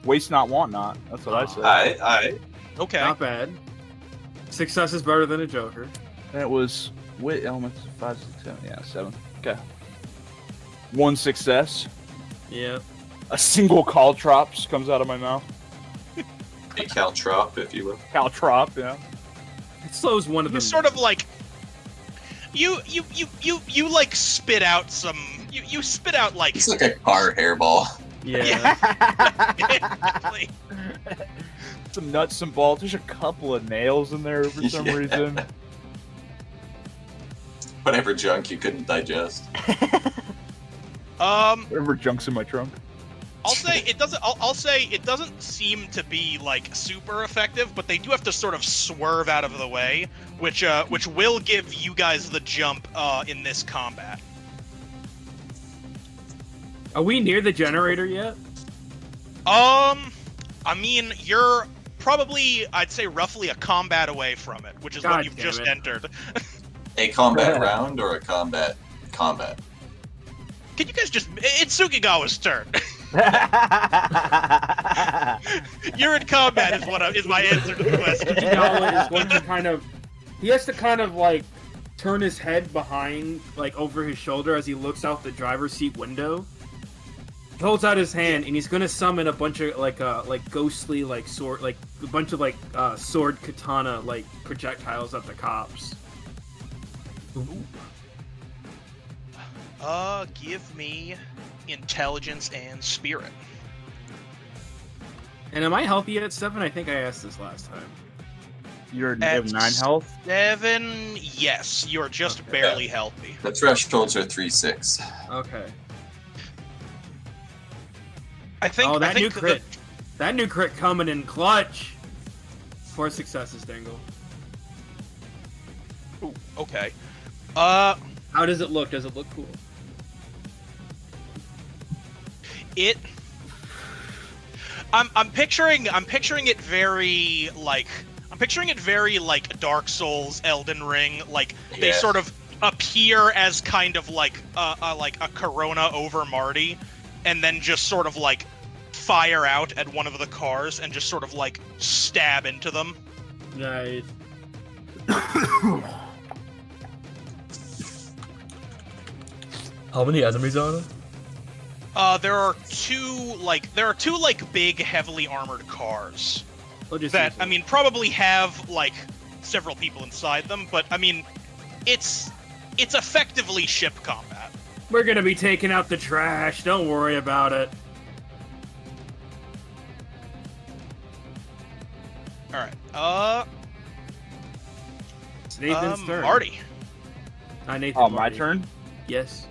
waste not, want not. That's what I said. I Okay. Not bad. Success is better than a Joker. And it was wit elements 5, 6, 7. Yeah, 7. Okay. 1 success. Yeah. A single caltrops comes out of my mouth. a caltrop, if you will. Caltrop, yeah. It slows one of You them. sort of like you like spit out some you spit out like It's like a car hairball. Yeah. exactly. Some nuts, some balls. There's a couple of nails in there for some Yeah. reason. Whatever junk you couldn't digest. Whatever junk's in my trunk. I'll say it doesn't. I'll say it doesn't seem to be like super effective, but they do have to sort of swerve out of the way, which will give you guys the jump in this combat. Are we near the generator yet? I mean, you're probably, I'd say, roughly a combat away from it, which is God what you've damn just it. entered. A combat round or a combat? Can you guys just? It's Sukigawa's turn. You're in combat is my answer to the question. Ichigawa is going to kind of. He has to kind of like turn his head behind, like over his shoulder as he looks out the driver's seat window. He holds out his hand and he's gonna summon a bunch of like ghostly like sword, like a bunch of like sword katana like projectiles at the cops. Give me intelligence and spirit. And am I healthy at 7? I think I asked this last time. You're At at 9 health? 7, yes, you're just Okay. barely healthy. The thresholds are 3-6. Okay. I think. Oh, that I think new crit. That new crit coming in clutch. 4 successes, Dingle. Ooh, okay. How does it look? Does it look cool? It. I'm picturing it very like. I'm picturing it very like Dark Souls, Elden Ring. Like they Yeah. sort of appear as kind of like a corona over Marty, and then just sort of like fire out at one of the cars and just sort of like stab into them. Nice. How many enemies are there? There are two big, heavily armored cars We'll just that use I it. mean probably have like several people inside them, but I mean it's effectively ship combat. We're gonna be taking out the trash. Don't worry about it. All right. It's Nathan's turn. Marty. Nathan. Oh, my Marty. turn? Yes.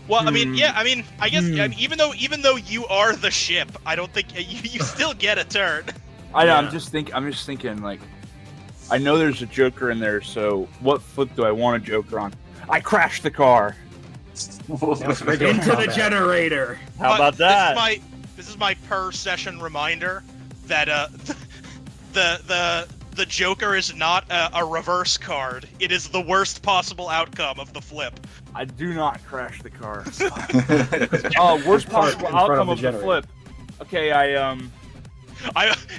Well, I mean, yeah, I mean, I guess I mean, even though you are the ship, I don't think you still get a turn. I know. Yeah. I'm just thinking. Like, I know there's a Joker in there. So, what flip do I want a Joker on? I crashed the car. Regular Into the combat. generator. How about that? This is my per session reminder that the Joker is not a reverse card. It is the worst possible outcome of the flip. I do not crash the car. Worst possible In front of outcome the of the generator. flip. Okay,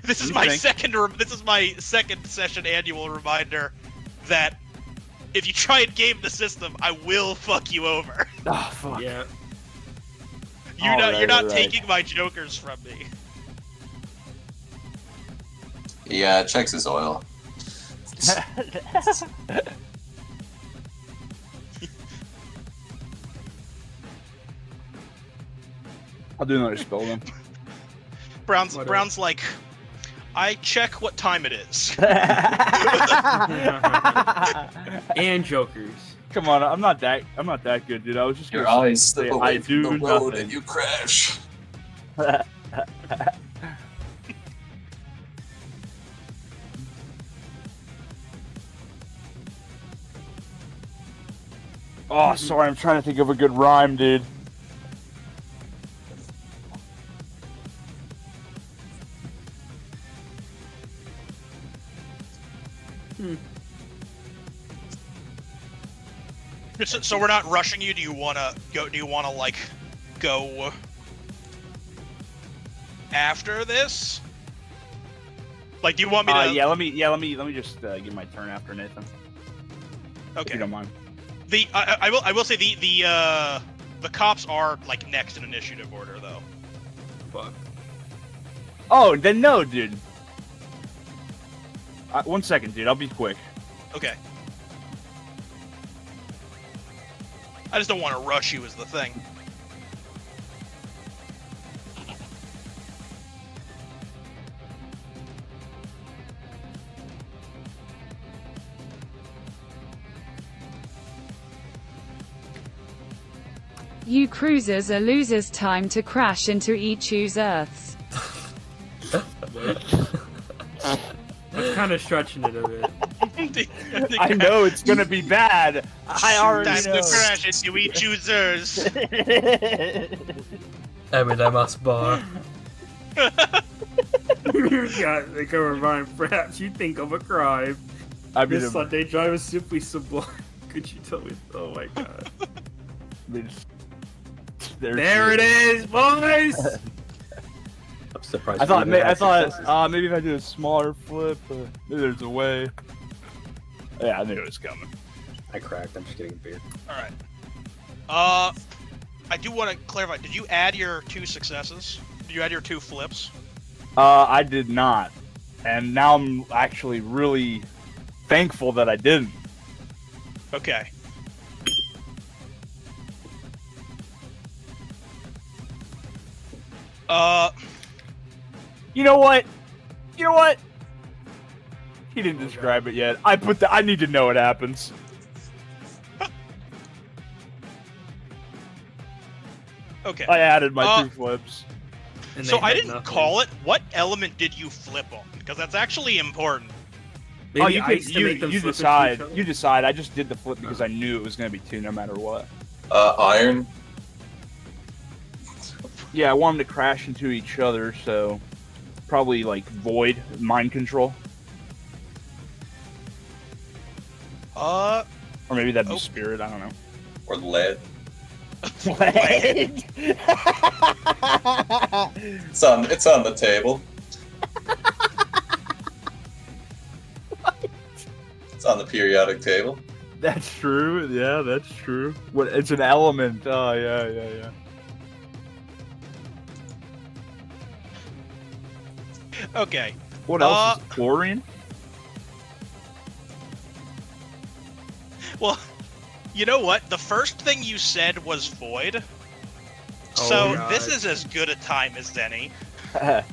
This is You my think? this is my second session annual reminder that if you try and game the system, I will fuck you over. Oh, fuck. Yeah. You're not Alright. taking my jokers from me. Yeah, checks his oil. I'll do another spell then. Brown's like, I check what time it is. And jokers. Come on, I'm not that good, dude. I was just Your gonna eyes say slip I away from do the road nothing. and you crash. Oh, sorry, I'm trying to think of a good rhyme, dude. So we're not rushing you. Do you wanna go? Do you wanna like go after this? Like, do you want me to? Yeah, let me just give my turn after Nathan. If Okay. you don't mind. I will say the cops are like next in initiative order though. Fuck. Oh, then no, dude. 1 second, dude. I'll be quick. Okay. I just don't want to rush you is the thing. You cruisers are losers. Time to crash into E2's Earths. That's kind of stretching it a bit. I know it's gonna be bad. I already Time know. to crash into we choosers. M&M's bar. Yeah, like a rhyme. Perhaps you think of a crime. I mean, This Sunday drive is simply sublime. Could you tell me? Oh my god. There it is, boys! I'm surprised. I thought we even had successes. maybe if I did a smaller flip, maybe there's a way. Yeah, I knew it was coming. I cracked. I'm just getting a beer. All right. I do want to clarify. Did you add your 2 successes? Did you add your 2 flips? I did not, and now I'm actually really thankful that I didn't. Okay. You know what? He didn't describe it yet. I need to know what happens. Okay. I added my 2 flips. And So they I had didn't nothing. call it. What element did you flip on? Because that's actually important. Maybe you ice to make them you flip into decide. each other? You decide. I just did the flip because I knew it was going to be 2 no matter what. Iron. Yeah, I want them to crash into each other, so probably like void mind control, Uh, or maybe that'd be Oh. spirit. I don't know. Or lead. Lead. It's on the table. It's on the periodic table. That's true. Yeah, that's true. What? It's an element. Oh, yeah. okay. What else is chlorine? Well, you know what? The first thing you said was void. Oh, So God. this is as good a time as any. Oh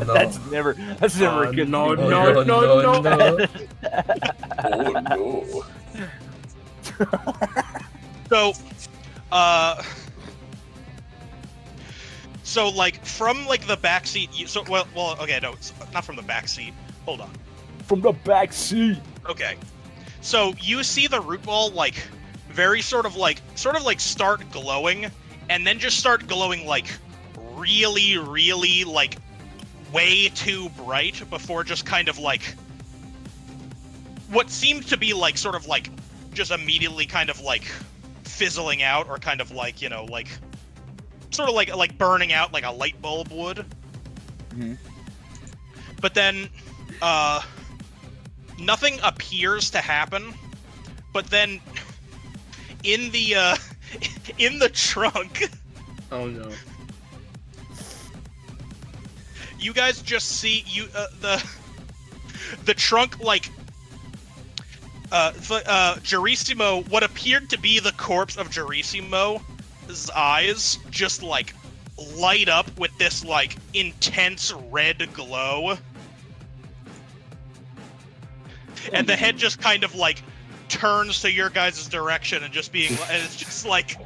no. That's never a good no, thing. no, no. Oh no. So, so like from like the back seat. Okay, no, it's not from the back seat. Hold on. From the back seat. Okay, so you see the root ball like very sort of like start glowing, and then just start glowing like really, really like way too bright before just kind of like what seemed to be like sort of like just immediately kind of like fizzling out, or kind of like, you know, like sort of like burning out like a light bulb would. Mhm. But then nothing appears to happen, but then in the in the trunk Oh no. you guys just see the trunk, like, Gerissimo, what appeared to be the corpse of Gerissimo's eyes just, like, light up with this, like, intense red glow. And the head just kind of, like, turns to your guys' direction and just being, and it's just like,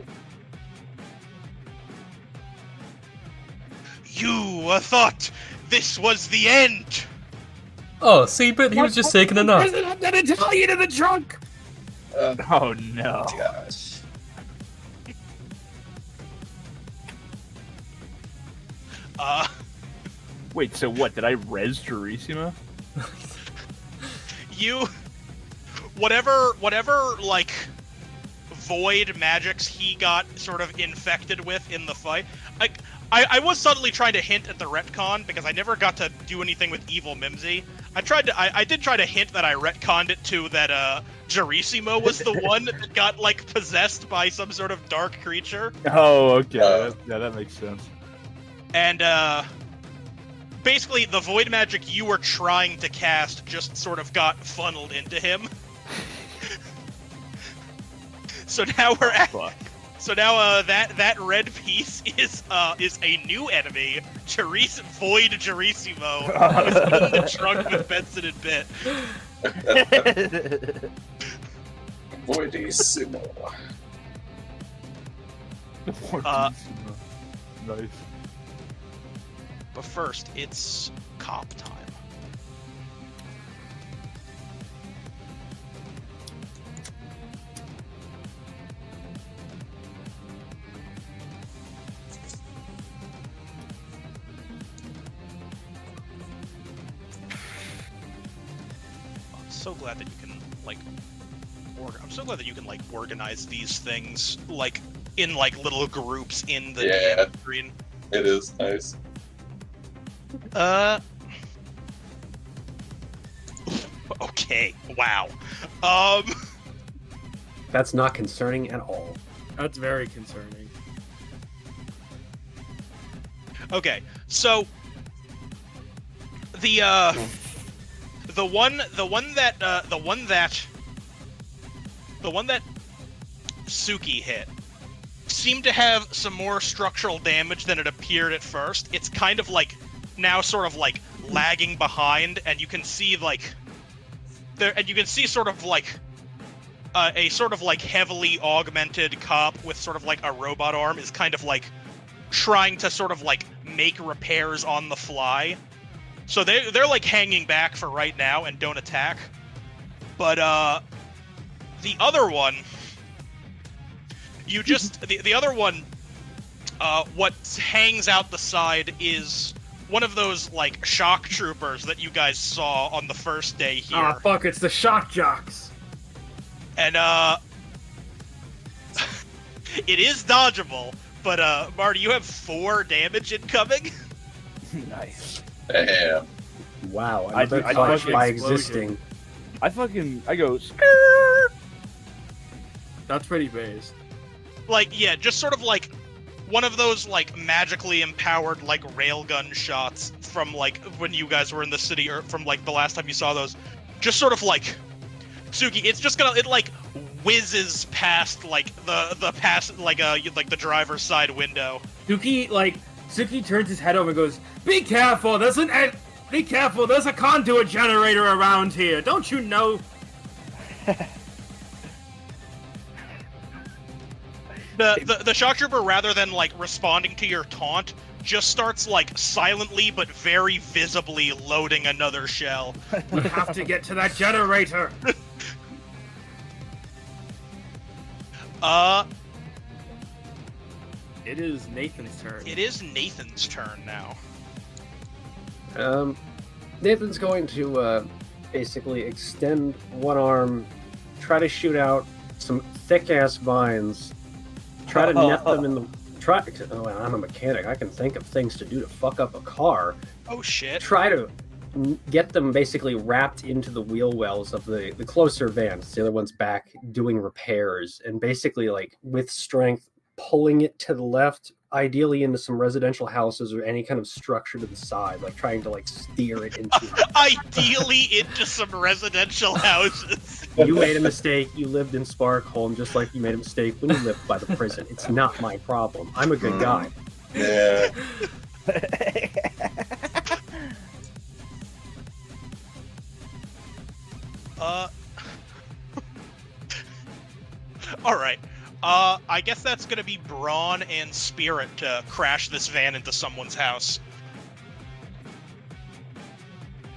you thought this was the end. Oh, see, but he was just taking a nap. President, that Italian in the trunk! Oh no. Gosh. Wait, so what? Did I res Gerissimo? You, whatever, like, void magics he got sort of infected with in the fight. I was subtly trying to hint at the retcon because I never got to do anything with Evil Mimsy. I did try to hint that I retconned it to that Gerissimo was the one that got, like, possessed by some sort of dark creature. Oh, okay. Yeah, that makes sense. And basically the void magic you were trying to cast just sort of got funneled into him. So now we're at. Fuck. So now that red piece is a new enemy, Void Gerissimo, who's in the trunk with Benson and Bit. Voidissimo. Nice. But first, it's cop time. I'm so glad that you can, like, I'm so glad that you can, like, organize these things, like, in, like, little groups in the DM screen. It is nice. Okay. Wow. That's not concerning at all. That's very concerning. Okay. So the one that Suki hit seemed to have some more structural damage than it appeared at first. It's kind of like now sort of like lagging behind, and you can see like there, and you can see sort of like a sort of like heavily augmented cop with sort of like a robot arm is kind of like trying to sort of like make repairs on the fly. So they're like hanging back for right now and don't attack. But the other one, you just the other one, what hangs out the side is one of those like shock troopers that you guys saw on the first day here. Ah, fuck! It's the shock jocks. And it is dodgeable, but Marty, you have 4 damage incoming. Nice. Damn. Wow, I another do- I touch fucking by explosion. existing. I go skirt. That's pretty based. Like, yeah, just sort of like one of those like magically empowered like railgun shots from like when you guys were in the city, or from like the last time you saw those. Just sort of like Suki, it's just gonna, it like whizzes past like the past like the driver's side window. Suki turns his head over and goes, "Be careful! Be careful! There's a conduit generator around here. Don't you know?" The shock trooper, rather than like responding to your taunt, just starts like silently but very visibly loading another shell. We have to get to that generator. It is Nathan's turn. It is Nathan's turn now. Nathan's going to basically extend one arm, try to shoot out some thick-ass vines, try to net them in the... Oh, I'm a mechanic. I can think of things to do to fuck up a car. Oh shit. Try to get them basically wrapped into the wheel wells of the closer vans. The other one's back doing repairs, and basically, like, with strength, pulling it to the left ideally into some residential houses or any kind of structure to the side, like trying to like steer it into. Ideally into some residential houses. You made a mistake. You lived in Sparkhome, just like you made a mistake when you lived by the prison. It's not my problem. I'm a good guy. Yeah. All right. I guess that's gonna be Brawn and Spirit to crash this van into someone's house.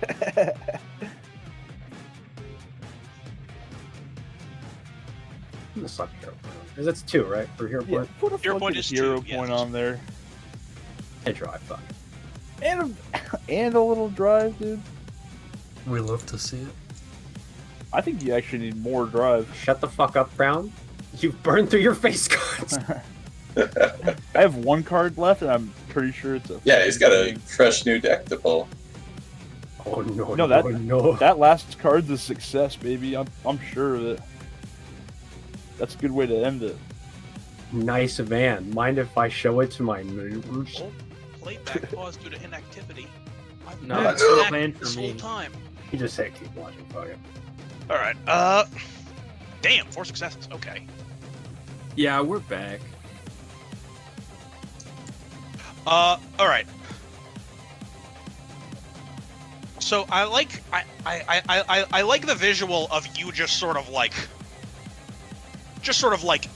I'm gonna suck hero point because that's 2, right? For hero Yeah, point. put a Hero point fucking is hero 2, point yes. on there. I drive. Fuck. And a little drive, dude. We love to see it. I think you actually need more drive. Shut the fuck up, Brown. You've burned through your face cards. I have 1 card left, and I'm pretty sure it's a. Yeah, he's got a fresh new deck to pull. Oh no! No, no, that- no! That last card's a success, baby. I'm sure of it. That's a good way to end it. Nice van. Mind if I show it to my neighbors? Oh, playback paused due to inactivity. I've No, been that's no inactive plan for this me. whole time. He just said keep watching. Fuck it. All right. Damn, 4 successes. Okay. Yeah, we're back. All right. So I like I like the visual of you just sort of like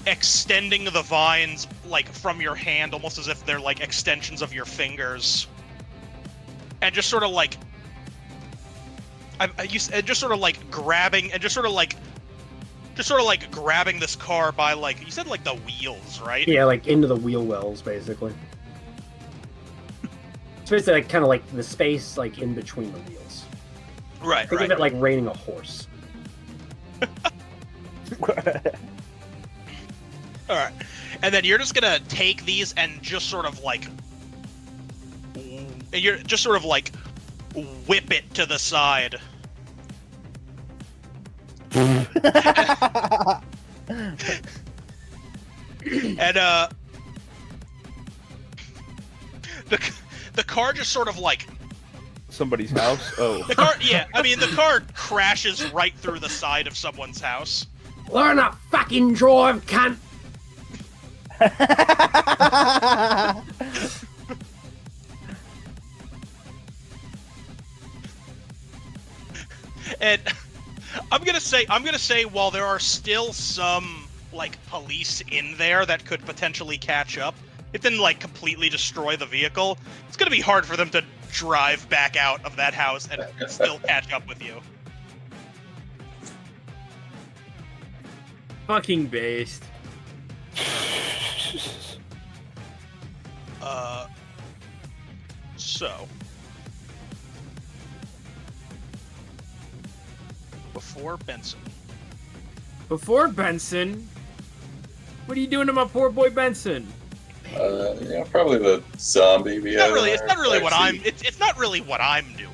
extending the vines like from your hand, almost as if they're like extensions of your fingers, and just sort of like just sort of like grabbing this car by like you said like the wheels, right? Yeah, like into the wheel wells, basically. It's basically like kind of like the space like in between the wheels. Right. Think Right. of it like reining a horse. All right, and then you're just gonna take these and just sort of like, you're just sort of like whip it to the side. And the car just sort of like Somebody's house. Oh. the car. Yeah, I mean the car crashes right through the side of someone's house. Learn a fucking drive, cunt! And I'm gonna say while there are still some like police in there that could potentially catch up, it didn't like completely destroy the vehicle. It's gonna be hard for them to drive back out of that house and still catch up with you. Fucking based. So before Benson. Before Benson, what are you doing to my poor boy Benson? Yeah, probably the zombie. It's not really what I'm. It's not really what I'm doing.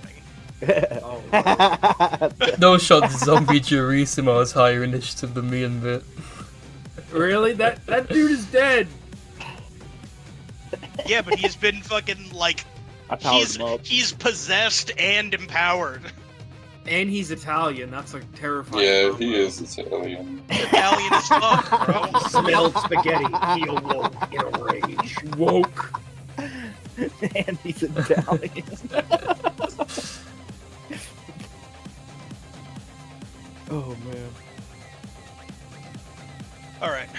No shot zombie Gerisimo has higher initiative than me and Bit. Really? That dude is dead. Yeah, but he's been fucking like I powered him up. he's possessed and empowered. And he's Italian. That's a terrifying. Yeah, combo. he is Italian. Italian as fuck, bro. Smelled spaghetti. He awoke in a rage. Woke. And he's Italian. Oh man. All right.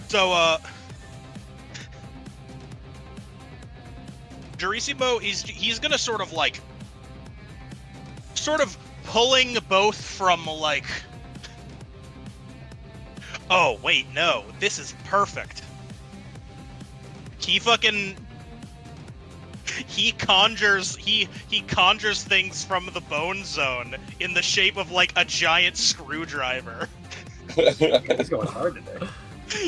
So, Gerisimo he's gonna sort of pulling both from like. Oh wait, no, this is perfect. He conjures things from the bone zone in the shape of like a giant screwdriver. He's going hard today.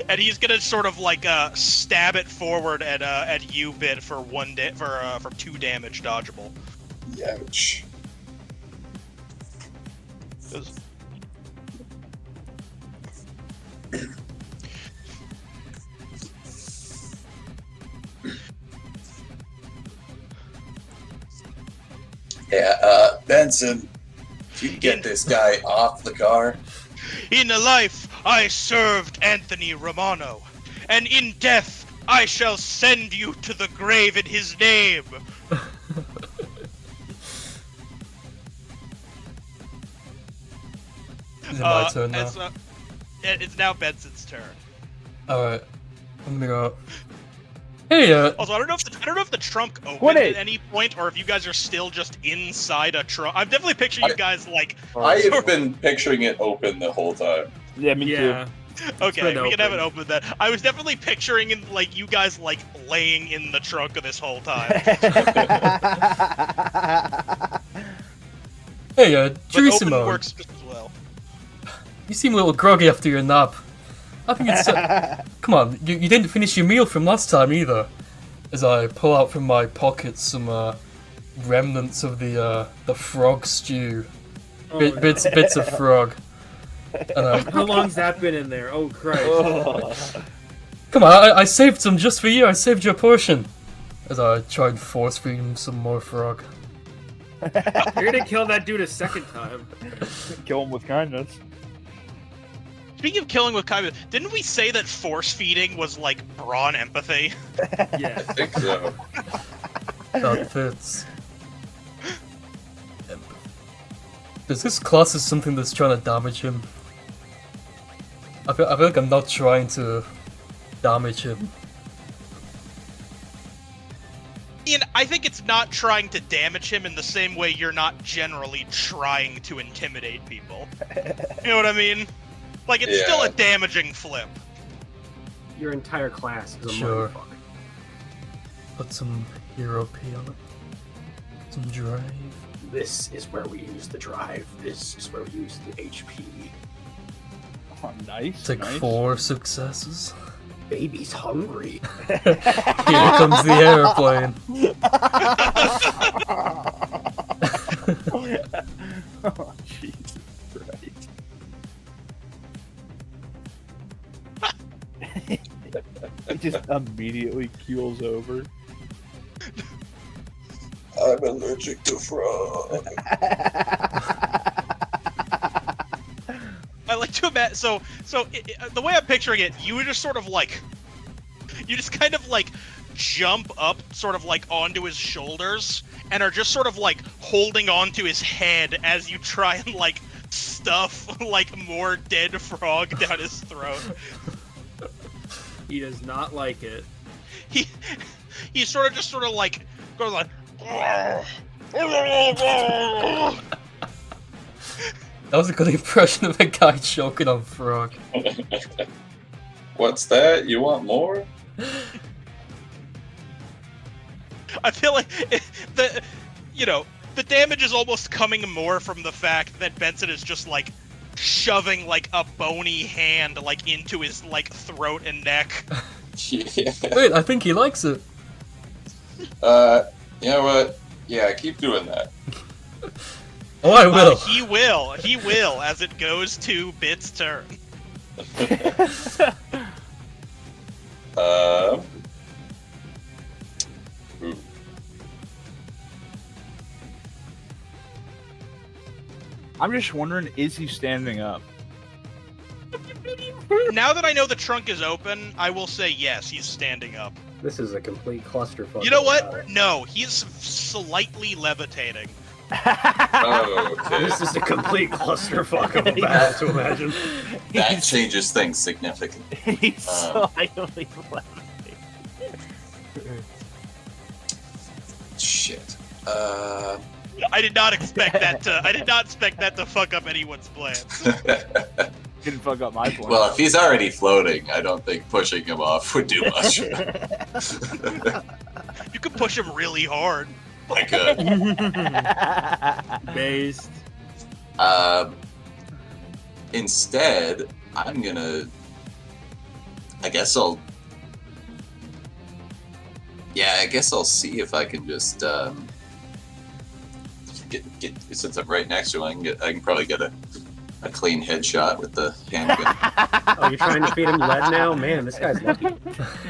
And he's gonna sort of like stab it forward at you, Bit, for for 2 damage dodgeable. Ouch. Yeah, Benson, if you can get this guy off the car. In a life I served Anthony Romano, and in death I shall send you to the grave in his name. Is it my turn now? It's now Benson's turn. Alright. I'm gonna... Hey, Also, I don't know if the trunk opened What at any point, or if you guys are still just inside a trunk. I'm definitely picturing you guys like. I have been picturing it open the whole time. Yeah, me Yeah. Okay, been we can have it open. open then. I was definitely picturing like you guys like laying in the trunk of this whole time. hey, But open Gerisimo. works just as well. You seem a little groggy after your nap. I think it's... come on, you didn't finish your meal from last time either. As I pull out from my pocket some remnants of the frog stew. Bits of frog. And, How long's that been in there? Oh Christ! come on, I saved some just for you. I saved your portion. As I try and force feed him some more frog. You're gonna kill that dude a second time. Kill him with kindness. Speaking of killing with kindness, didn't we say that force feeding was like brawn empathy? Yeah. I think so. That fits. Does this class is something that's trying to damage him? I feel like I'm not trying to damage him. Ian, I think it's not trying to damage him in the same way you're not generally trying to intimidate people. You know what I mean? Like, it's still a Yeah. damaging flip. Your entire class is a Sure. mindfuck. Put some hero P on it. Some drive. This is where we use the drive. This is where we use the HP. Oh, nice. Take nice. 4 successes. Baby's hungry. Here comes the airplane. Oh, Jesus Christ. It just immediately keels over. I'm allergic to frog. I like to imagine. So the way I'm picturing it, you just sort of like, you just kind of like jump up, sort of like onto his shoulders, and are just sort of like holding onto his head as you try and like stuff like more dead frog down his throat. He does not like it. He sort of like goes like. That was a good impression of a guy choking on frog. What's that? You want more? I feel like the damage is almost coming more from the fact that Benson is just like shoving like a bony hand like into his like throat and neck. Yeah. Wait, I think he likes it. You know what? Yeah, keep doing that. Oh, I will. He will as it goes to Bit's turn. Ooh. I'm just wondering, is he standing up? Now that I know the trunk is open, I will say yes, he's standing up. This is a complete clusterfuck. You know what? No, he's slightly levitating. Oh, okay. This is a complete clusterfuck of a battle to imagine. That changes things significantly. He's slightly levitating. Shit. I did not expect that to fuck up anyone's plans. Didn't fuck up my plan. Well, if he's already floating, I don't think pushing him off would do much. You could push him really hard. I could. Based. Instead, I'm gonna. I guess I'll see if I can just get since I'm right next to him. I can probably get a clean headshot with the handgun. Oh, you're trying to feed him lead now? Man, this guy's lucky.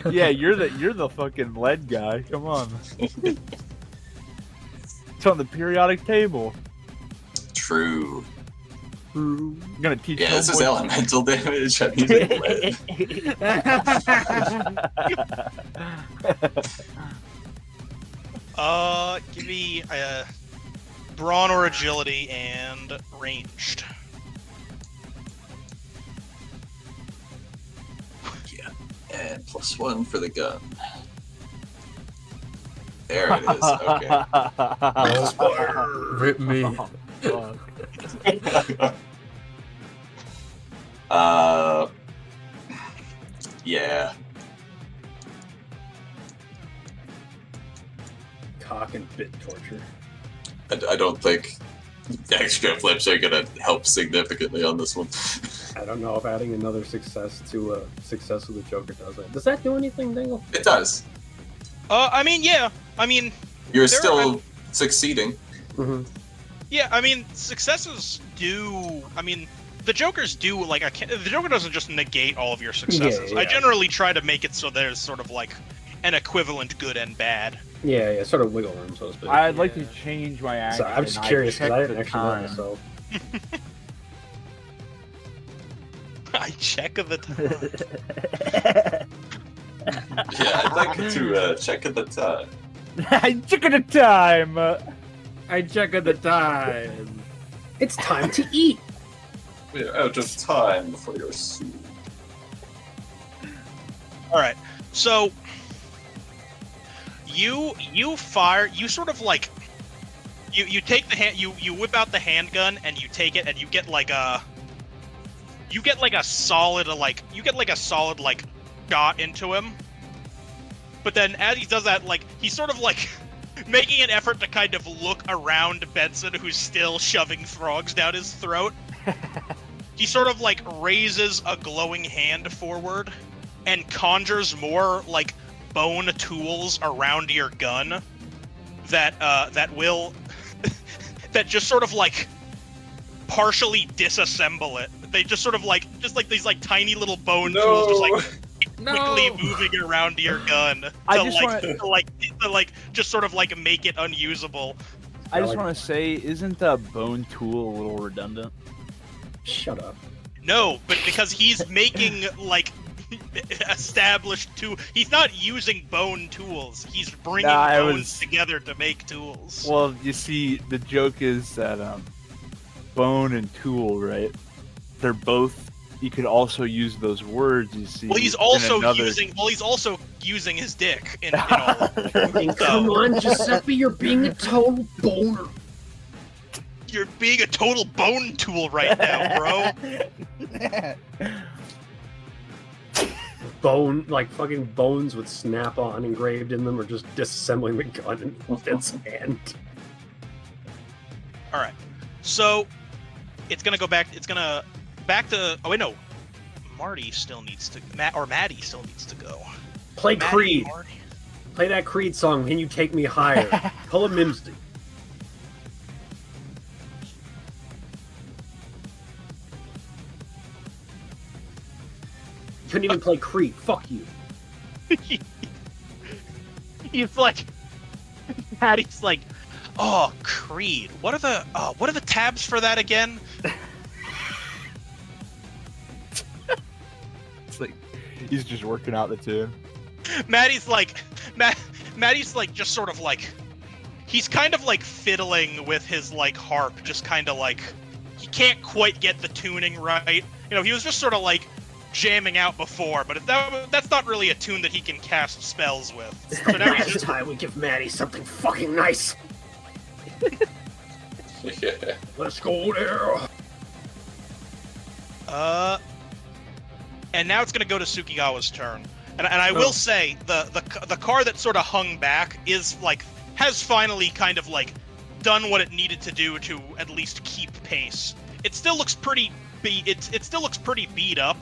Yeah, you're the fucking lead guy. Come on. It's on the periodic table. True. I'm gonna teach. Yeah, this is homeboy- elemental damage. I'm using lead. Give me brawn or agility and ranged. And +1 for the gun. There it is. Okay. Rip me. Yeah. Cock and bit torture. I don't think extra flips are gonna help significantly on this one. I don't know if adding another success to success with the Joker does it. Does that do anything, Dingle? It does. I mean, yeah. I mean, You're There still succeeding. Mm-hmm. yeah. I mean, successes do. I mean, the Jokers do like the Joker doesn't just negate all of your successes. Yeah. I generally try to make it so there's sort of like an equivalent good and bad. Yeah, sort of wiggle room, so to speak. I'd like to change my action. So I'm just curious because I didn't checked actually know the myself. I check the time. Yeah, I'd like to check at the time. time. Check the time. I check at the time. It's time to eat. We're out of time for your soup. All right, so you fire. You sort of like you take the hand. You whip out the handgun and you take it and you get like a solid shot into him. But then as he does that, like he's sort of like making an effort to kind of look around Benson, who's still shoving frogs down his throat. He sort of like raises a glowing hand forward and conjures more like bone tools around your gun that will that just sort of like partially disassemble it. They just sort of like these like tiny little bone tools just like quickly moving around your gun to just sort of like make it unusable. I just want to say, isn't the bone tool a little redundant? Shut up. No, but because he's making like established he's not using bone tools. He's bringing bones together to make tools. Well, you see, the joke is that bone and tool, right? They're both. You could also use those words. You see. Well, he's also using his dick in all of it. And come on, Giuseppe, you're being a total boner. You're being a total bone tool right now, bro. Bone, like fucking bones with Snap-on engraved in them, or just disassembling the gun in Vince's hand. All right, so it's gonna go back. It's gonna back to. Oh wait, no. Maddie still needs to go. Play Maddie, Creed. Marty. Play that Creed song, Can You Take Me Higher? Pull a Mimsy. You couldn't even play Creed. Fuck you. He's like, Maddie's like, oh, Creed. What are the tabs for that again? It's like he's just working out the tune. Maddie's like just sort of like, he's kind of like fiddling with his like harp, just kind of like, he can't quite get the tuning right. You know, he was just sort of like jamming out before, but that's not really a tune that he can cast spells with. So now he's just time we give Maddie something fucking nice. Yeah. Let's go there. and now it's gonna go to Sukigawa's turn. And I will say the car that sort of hung back is like has finally kind of like done what it needed to do to at least keep pace. It still looks pretty it still looks pretty beat up,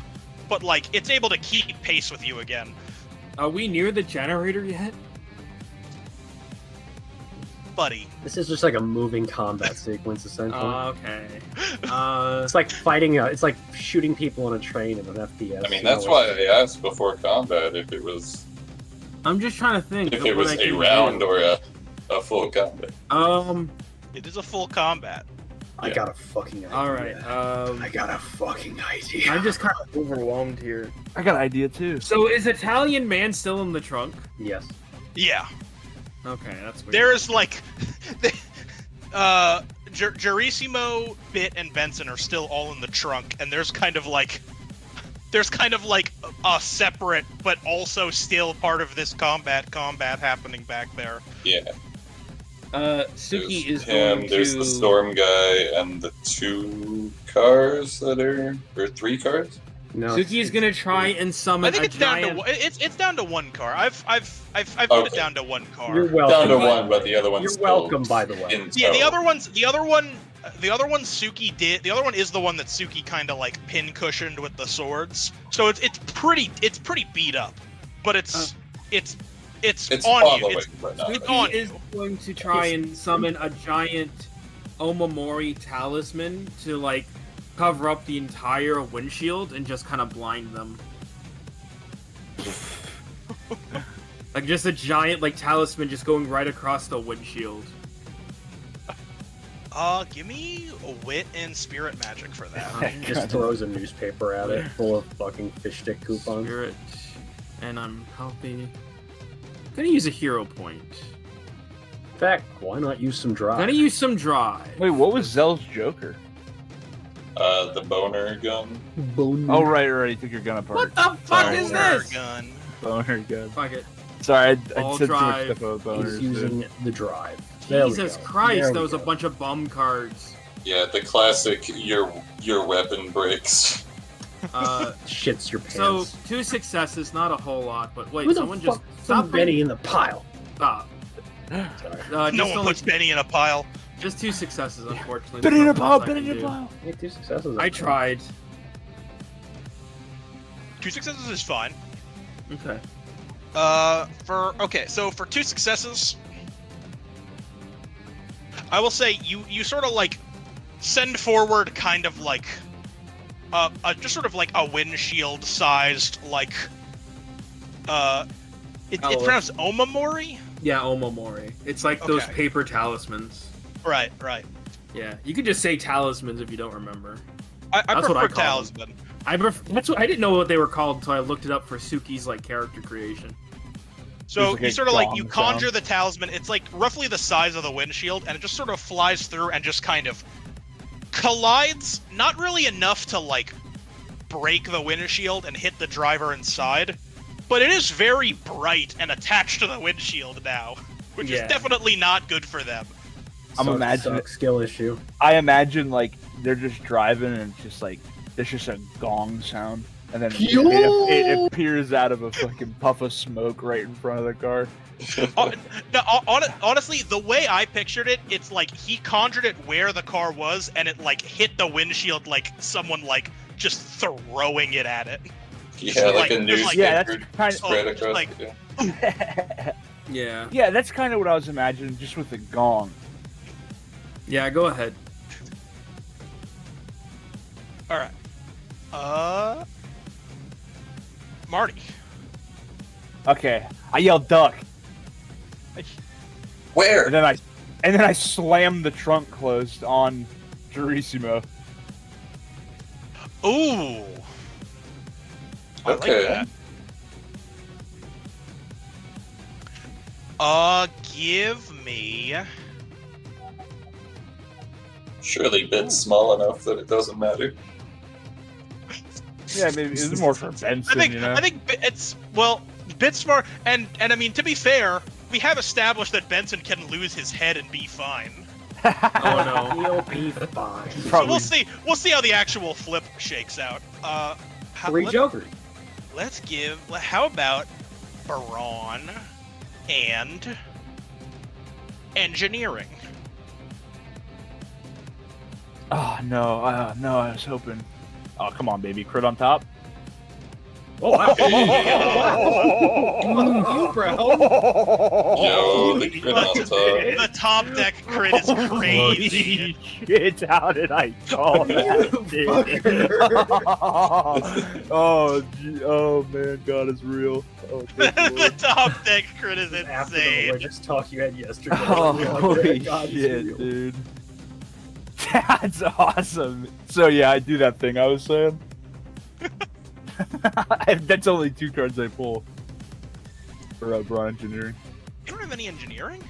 but like it's able to keep pace with you again. Are we near the generator yet? Buddy. This is just like a moving combat sequence, essentially. Okay. It's like fighting. It's like shooting people on a train in an FPS. I mean, that's why I asked before combat if it was I'm just trying to think. if of it what was I a can round do. or a a full combat. It is a full combat. I got a fucking idea. All right. I got a fucking idea. I'm just kind of overwhelmed here. I got an idea too. So is Italian Man still in the trunk? Yes. Yeah. Okay, that's weird. There's like, Gerissimo, Bit, and Benson are still all in the trunk, and there's kind of like a separate, but also still part of this combat happening back there. Yeah. Suki There's is him, going there's to. the storm guy, and the 2 cars that are, or 3 cars. No. Suki is gonna try and summon I think a it's down giant. to it's down to 1 car. I've put it Okay. down to 1 car. You're Down welcome. to 1, but the other one's You're still welcome, by the way. in Yeah, the tow. other one Suki did. The other one is the one that Suki kind of like pin cushioned with the swords. So it's pretty beat up, but it's It's on on you. the way, It's, but not. it's on Suki is you. going to try and summon a giant Omamori talisman to like cover up the entire windshield and just kind of blind them. Like just a giant like talisman just going right across the windshield. Give me a wit and spirit magic for that. Just throws a newspaper at it full of fucking fish stick coupons. Spirit, and I'm healthy. Gonna use a hero point. In fact, why not use some drive? Gonna use some drive. Wait, what was Zell's Joker? The boner gun. Boom. Oh, right. You took your gun apart. What the fuck Sorry. is Boner this? gun. Boner gun. Fuck it. Sorry, I All said too much drive. stuff about boners. He's dude. using the drive. There we Jesus go. Christ, There that we was a go. bunch of bum cards. Yeah, the classic your weapon breaks. Shits your pants. So 2 successes, not a whole lot, but wait, Who the someone fuck just threw stop Benny in the pile? Stop. Sorry. No Just one only- puts Benny in a pile. just 2 successes, unfortunately. Benny in a There's pile, nothing Benny else in a I can pile. Hey, 2 successes. do. I tried. 2 successes is fine. Okay. So for 2 successes, I will say you sort of like send forward kind of like just sort of like a windshield sized like it's Oh, pronounced Omamori? Yeah, Omamori. It's like those Okay. paper talismans. Right. Yeah, you could just say talismans if you don't remember. I That's what I prefer call them. talisman. That's what I didn't know what they were called until I looked it up for Suki's like character creation. So There's like you a sort of like gong you conjure sound. the talisman. It's like roughly the size of the windshield, and it just sort of flies through and just kind of collides. Not really enough to like break the windshield and hit the driver inside, but it is very bright and attached to the windshield now, which Yeah. is definitely not good for them. I'm imagining it. skill issue. I imagine like they're just driving and it's just like there's just a gong sound, and then it appears out of a fucking puff of smoke right in front of the car. Honestly, the way I pictured it, it's like he conjured it where the car was, and it like hit the windshield like someone like just throwing it at it. Yeah, like a Just like- Yeah, newspaper that's kind of spread Oh, across. like- yeah. Yeah. yeah, that's kind of what I was imagining, just with the gong. Yeah, go ahead. All right. Marty. Okay, I yell duck, Where? and then I slam the trunk closed on Gerissimo. Ooh. I like Okay. that. Give me. Surely bits small enough that it doesn't matter. Yeah, maybe it's more for Benson, you know. I think it's Bitsmart, and I mean, to be fair, we have established that Benson can lose his head and be fine. Oh no. He'll be fine. So Probably. we'll see how the actual flip shakes out. Jokers. Let's give. How about Baron and engineering? Oh no, no! I was hoping. Oh come on, baby, crit on top. Oh, wow. Oh, You, Brown. Yo, the crit on top. The top deck crit is crazy. Holy shit, how did I call that? dude? Oh man, God is real. Oh, thank you, The Lord. top deck crit is After the insane. religious talk you had yesterday. Oh, you're like, holy God, it's shit, real. dude. That's awesome. So yeah, I do that thing I was saying. That's only 2 cards I pull for Brawn Engineering. You don't have any engineering?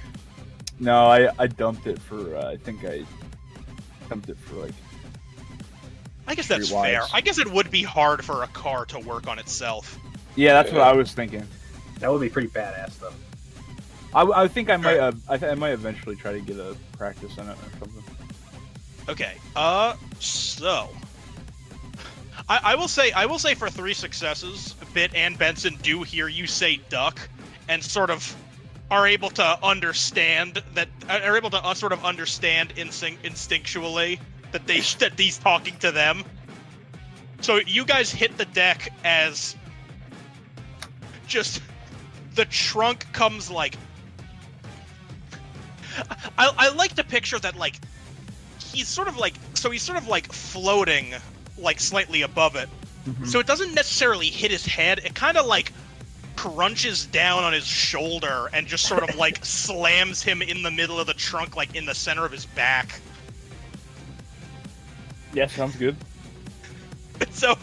No, I dumped it for, I think I dumped it for like... I guess that's Streetwise. fair. I guess it would be hard for a car to work on itself. Yeah, that's what I was thinking. That would be pretty badass, though. I think I might I might eventually try to get a practice on it or something. Okay. So I will say for 3 successes, Bit and Benson do hear you say duck, and sort of are able to understand that sort of understand instinctually that he's talking to them. So you guys hit the deck as just the trunk comes like. I like to picture that like he's sort of like floating like slightly above it. So it doesn't necessarily hit his head. It kind of like crunches down on his shoulder and just sort of like slams him in the middle of the trunk, like in the center of his back. Yeah, sounds good. So,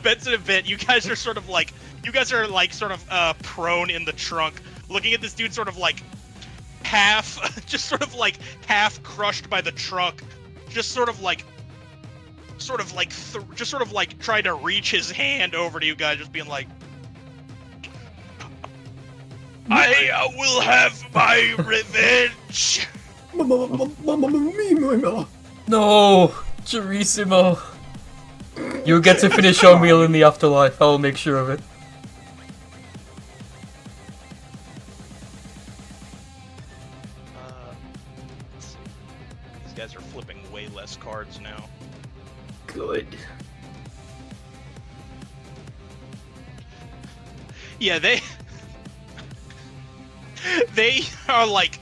Benson and Bit, you guys are sort of prone in the trunk, looking at this dude sort of like half crushed by the trunk, just sort of like trying to reach his hand over to you guys, just being like, I will have my revenge. No, Gerissimo. You'll get to finish your meal in the afterlife. I'll make sure of it. Let's see. These guys are flipping way less cards now. Good. Yeah, they are like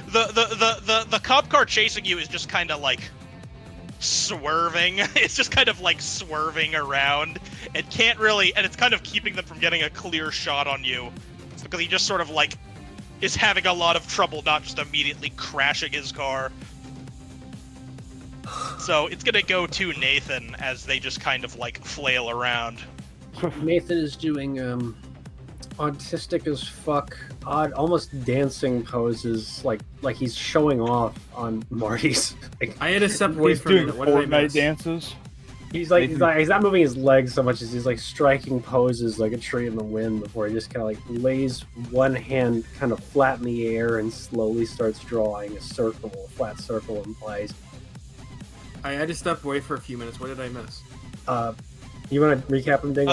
the cop car chasing you is just kind of like swerving. It's just kind of like swerving around. It can't really, and it's kind of keeping them from getting a clear shot on you. It's because he just sort of like is having a lot of trouble not just immediately crashing his car. So it's gonna go to Nathan as they just kind of like flail around. Nathan is doing autistic as fuck, odd, almost dancing poses, like he's showing off on Marty's. Like, I had to step away He's from doing it. What did I Fortnite miss? dances. he's not moving his legs so much as he's like striking poses like a tree in the wind before he just kind of like lays one hand kind of flat in the air and slowly starts drawing a circle, a flat circle in place. I had to step away for a few minutes. What did I miss? You want to recap him, Dingo?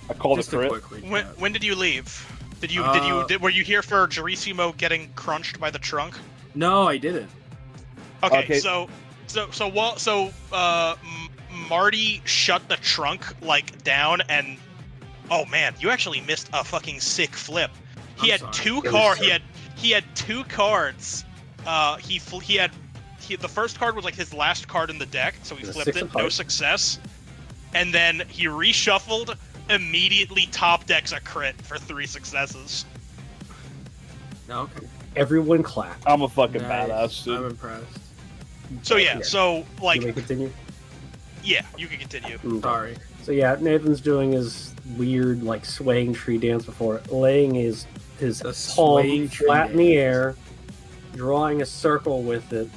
I called Just it a crit. quick recap. When did you leave? Were you here for Gerissimo getting crunched by the trunk? No, I didn't. Okay, Okay. Marty shut the trunk like down, and oh man, you actually missed a fucking sick flip. He had I'm two sorry. cards. He had 2 cards. The first card was like his last card in the deck, so he It was flipped 6 it, of no hearts. success. And then he reshuffled, immediately top decks a crit for 3 successes. No, okay. Everyone clap. I'm a fucking Nice. badass, dude. I'm impressed. So yeah, so You may like continue. yeah, you can continue. Sorry. So yeah, Nathan's doing his weird like swaying tree dance before laying his The palm swaying tree flat in the dance. air, drawing a circle with it,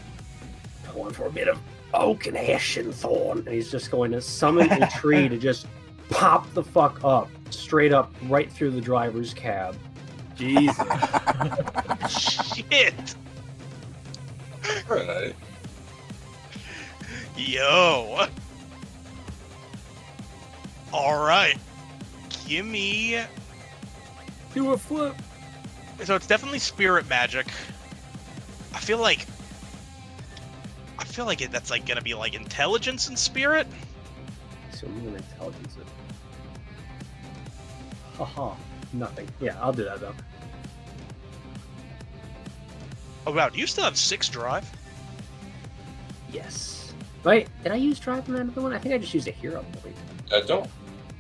going for a bit of oak and ash and thorn. And he's just going to summon a tree to just pop the fuck up, straight up, right through the driver's cab. Jesus. Shit. Alright. Yo. Alright. Give me... Do a flip. So it's definitely spirit magic. I feel like that's like gonna be like intelligence and spirit. Maximum intelligence. Haha, nothing. Yeah, I'll do that though. Oh wow, do you still have 6 drive? Yes. Wait, did I use drive on that other one? I think I just used a hero point. I don't.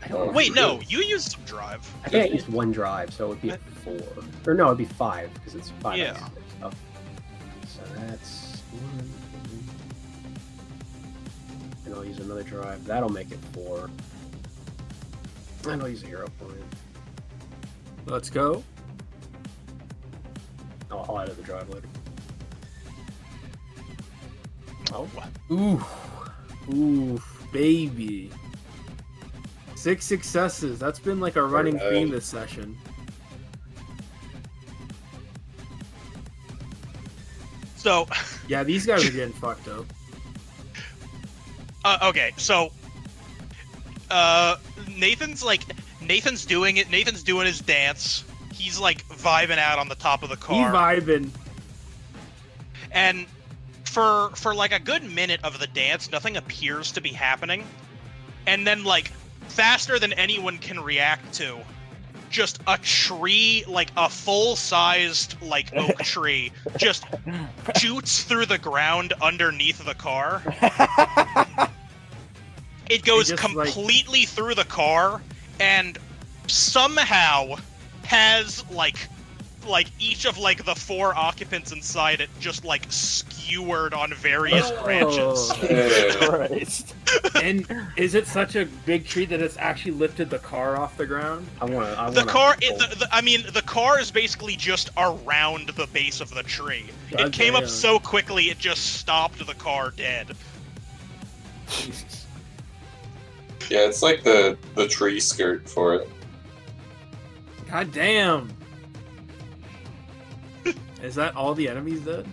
I don't know. Wait, no, you used some drive. I think I used 1 drive, so it would be a 4. Or no, it'd be 5 because it's 5. Yeah. Oh. So that's 1. And I'll use another drive. That'll make it 4. And I'll use a hero point. Let's go. I'll add the drive later. Oh. Ooh, baby. 6 successes. That's been like a running theme this session. So, Yeah, these guys are getting fucked up. okay, so Nathan's doing it. Nathan's doing his dance. He's like vibing out on the top of the He's car. vibing. And for like a good minute of the dance, nothing appears to be happening. And then like faster than anyone can react to, just a tree, like a full-sized like oak tree, just shoots through the ground underneath the car. It goes just, completely through the car and somehow has like each of like the 4 occupants inside it just like skewered on various branches. Christ. And is it such a big tree that it's actually lifted the car off the ground? The car is basically just around the base of the tree. It came up so quickly it just stopped the car dead. Jesus. Yeah, it's like the tree skirt for it. God damn. Is that all the enemies dead?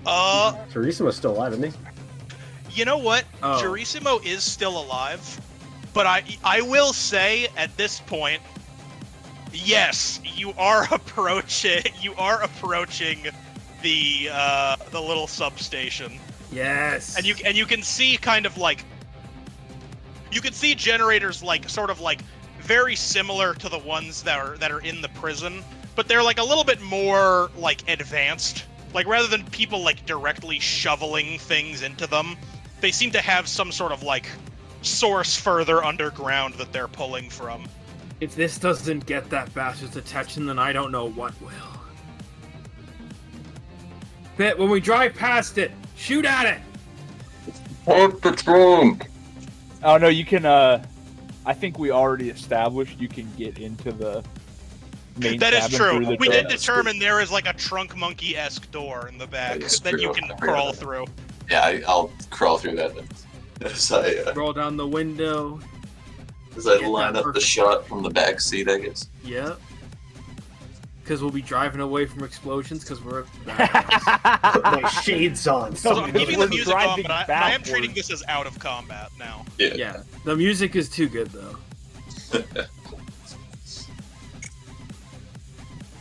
Teresima's still alive, isn't he? You know what? Oh. Gerissimo is still alive, but I will say at this point, yes, you are approaching the little substation. Yes. And you can see kind of like you can see generators like sort of like very similar to the ones that are in the prison, but they're like a little bit more like advanced. Like rather than people like directly shoveling things into them, they seem to have some sort of like source further underground that they're pulling from. If this doesn't get that bastard's attention, then I don't know what will. But when we drive past it, shoot at it! Park the trunk! Oh no, you can. I think we already established you can get into the main That is cabin true. through the We did trunk. determine there is like a trunk monkey-esque door in the back That is that you true. can I forgot crawl about that. through. Yeah, I'll crawl through that as I Roll down the window. line up the shot from the back seat, I guess. Yep. Because we'll be driving away from explosions because we're... Put my shades on. So I'm keeping the We're music on, driving but I am backwards. treating this as out of combat now. Yeah. Yeah, the music is too good though.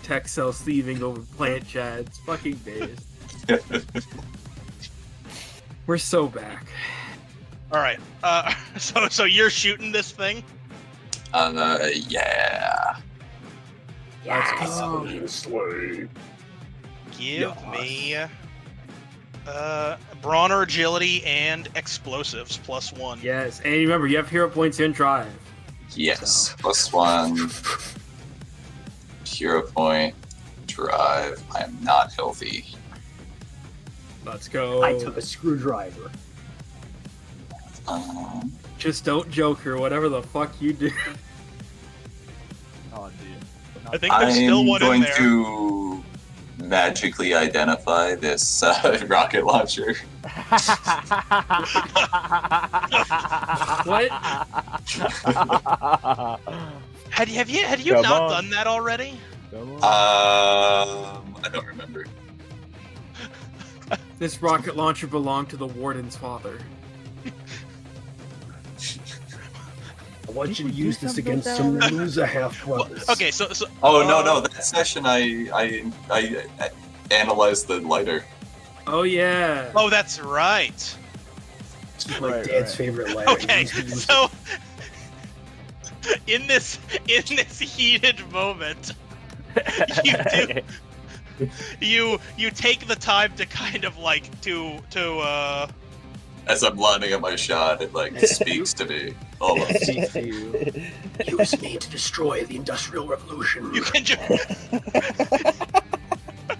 Tech cell thieving over plant chads. Fucking days. We're so back. All right. So you're shooting this thing? Yeah. Let's go. Give me brawn or agility and explosives +1. Yes, and remember, you have hero points in drive. Yes. +1. Hero point. Drive. I am not healthy. Let's go. I took a screwdriver. Just don't joke or whatever the fuck you do. Oh, dude. I think there's still I'm one in going there. to magically identify this rocket launcher. What? Had you Come not on. done that already? I don't remember. This rocket launcher belonged to the warden's father. I want you to use this against some loser half brothers. Okay, so Oh no, that session I analyzed the lighter. Oh yeah. Oh, that's right. This is my Right, dad's right. favorite lighter. Okay, so in this heated moment, you take the time to kind of like to As I'm lining up my shot, it like speaks to me. Almost. Speaks to you. Use me to destroy the Industrial Revolution. you can just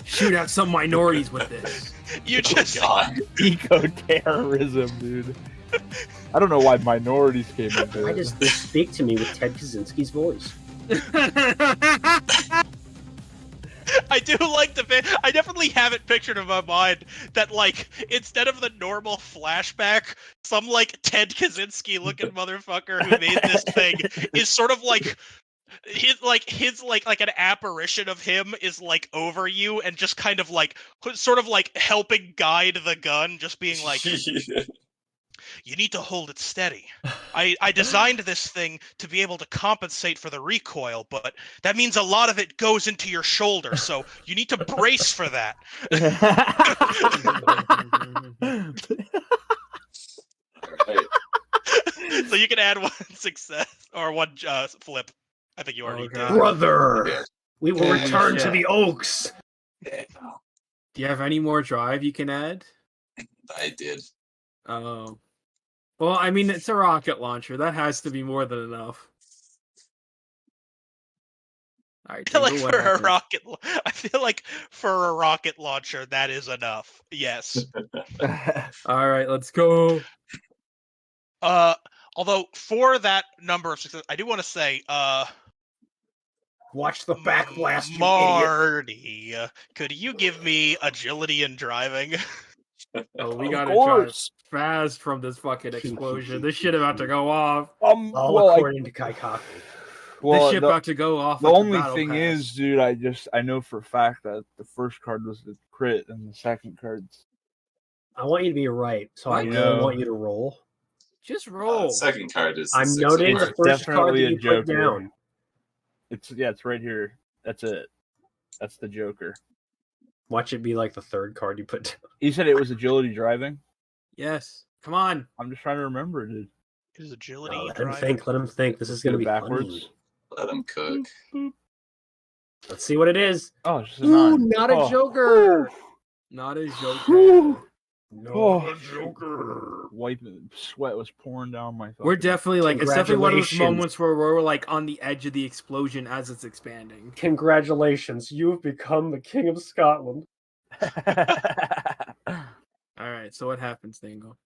Shoot out some minorities with this. you just God. Eco-terrorism, dude. I don't know why minorities came into I it. just speak to me with Ted Kaczynski's voice. I do like the bit. I definitely have it pictured in my mind that, like, instead of the normal flashback, some, like, Ted Kaczynski looking motherfucker who made this thing is sort of like his an apparition of him is like over you and just kind of like sort of like helping guide the gun, just being like, you need to hold it steady. I designed this thing to be able to compensate for the recoil, but that means a lot of it goes into your shoulder, so you need to brace for that. Right. So you can add one success or one flip. I think you already did. Brother, Yeah. we will Holy return to shit. the Oaks. Yeah, Do you have any more drive you can add? I did. Oh. Well, I mean, it's a rocket launcher. That has to be more than enough. All right, I feel like Dingle, what for a happens? rocket, I feel like for a rocket launcher, that is enough. Yes. All right, let's go. Although for that number of success, I do want to say, Watch the backblast, you idiot. Marty, could you give me agility in driving? Oh, we Of gotta course. drive fast from this fucking explosion. This shit about to go off. All well, according to Kai Kaku. This shit about to go off. the at only battle thing pass. is, dude, I know for a fact that the first card was the crit and the second card's. I want you to be right, so I What? really want you to roll. Just roll. Second card is. The I'm six noting of the hearts. first card definitely that a you put joker. down. It's right here. That's it. That's the Joker. Watch it be like the third card you put down. You said it was agility driving. Yes. Come on. I'm just trying to remember, dude. Is agility Oh, let him driving? think. Let him think. This is Get going to it be backwards. funny. Let him cook. Let's see what it is. Oh, it's just a Ooh, nine. not a Oh. Joker. Not a joke. No, Oh. a Joker. Sweat was pouring down my. We're fucking- definitely like, it's definitely one of those Congratulations. moments where we're like on the edge of the explosion as it's expanding. Congratulations, you've become the King of Scotland. All right, so what happens, Dingle?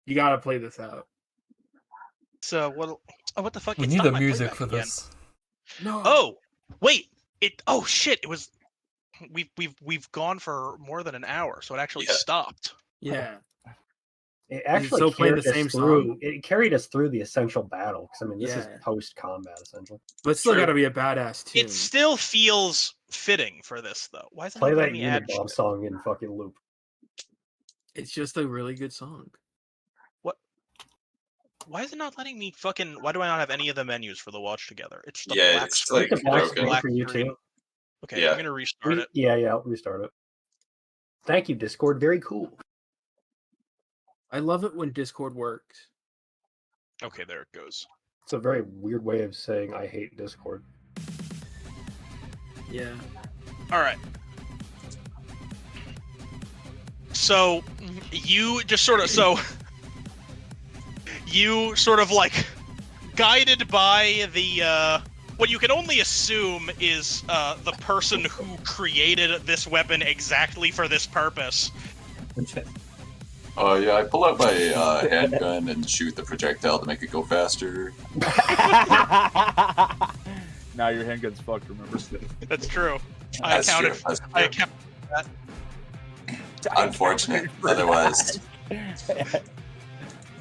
You gotta play this out. So what the fuck? We It's need not the my music playback for again. this. No. Oh, wait. Oh shit! It was. We've gone for more than an hour, so it actually Yeah. stopped. Yeah. It actually still playing carried the us same through. song? It carried us through the essential battle because I mean this is Yeah. post-combat essential. But it's still True. gotta be a badass tune. It still feels fitting for this, though. Why is it Play not that letting me add? Unibomb song in fucking loop. It's just a really good song. Why is it not letting me fucking? Why do I not have any of the menus for the watch together? It's just a Yeah, black it's screen. like It's a black broken. screen for you too. Okay, Yeah. I'm gonna restart it. Yeah, I'll restart it. Thank you, Discord. Very cool. I love it when Discord works. Okay, there it goes. It's a very weird way of saying I hate Discord. Yeah. All right. So you just sort of you sort of like guided by the what you can only assume is the person who created this weapon exactly for this purpose. Oh yeah, I pull out my handgun and shoot the projectile to make it go faster. Now your handgun's fucked. Remember? That's true. I That's counted. true, that's I true. kept that. Unfortunate. Otherwise,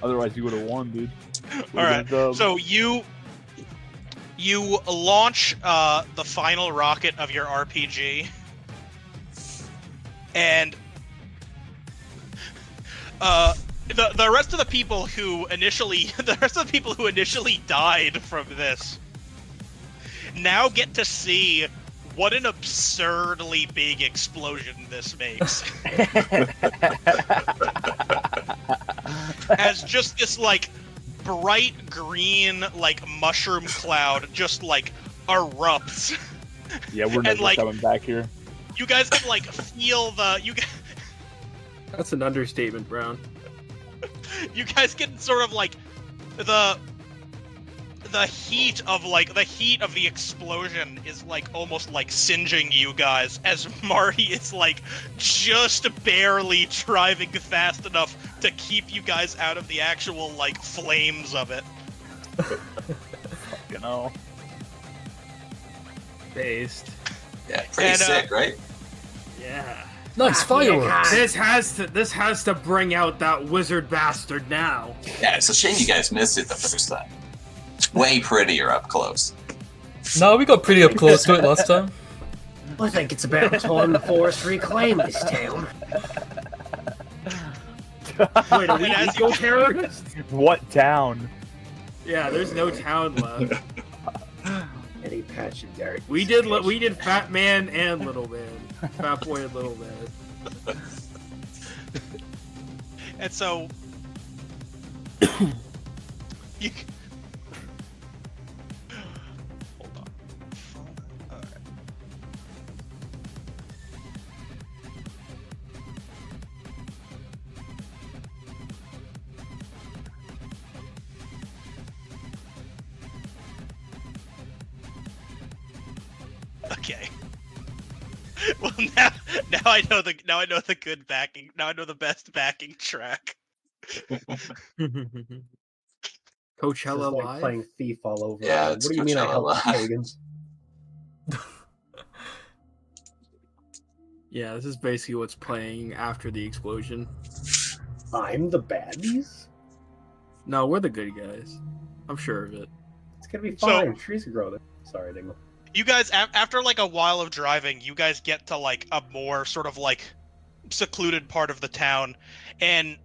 Otherwise, you would have won, dude. All right. So you launch the final rocket of your RPG, and the rest of the people who initially died from this now get to see what an absurdly big explosion this makes. as just this like bright green like mushroom cloud just like erupts. Yeah, we're never like- coming back here. You guys can like feel the That's an understatement, Brown. you guys can sort of like the heat of the explosion is like almost like singeing you guys as Marty is like just barely driving fast enough to keep you guys out of the actual like flames of it. You know. Based. Yeah, pretty And, sick, right? Yeah. Nice fireworks. This has to bring out that wizard bastard now. Yeah, it's a shame you guys missed it the first time. It's way prettier up close. No, we got pretty up close to it last time. I think it's about time the forest reclaim this town. Wait, are we And as eco terrorists? What town? Yeah, there's no town left. Any patch of dirt. We did Fat Man and Little Man. Fat Boy and Little Man. And so you hold on. All right. Okay. Well, now I know the good backing. Now I know the best backing track. Coachella like Live? playing Thief all over. Yeah, again. it's What do you mean I Coachella helped the Live. pagans? Yeah, this is basically what's playing after the explosion. I'm the baddies? No, we're the good guys. I'm sure of it. It's gonna be So- fine. Trees can grow there. Sorry, Dingle. You guys, after like a while of driving, you guys get to like a more sort of like secluded part of the town, and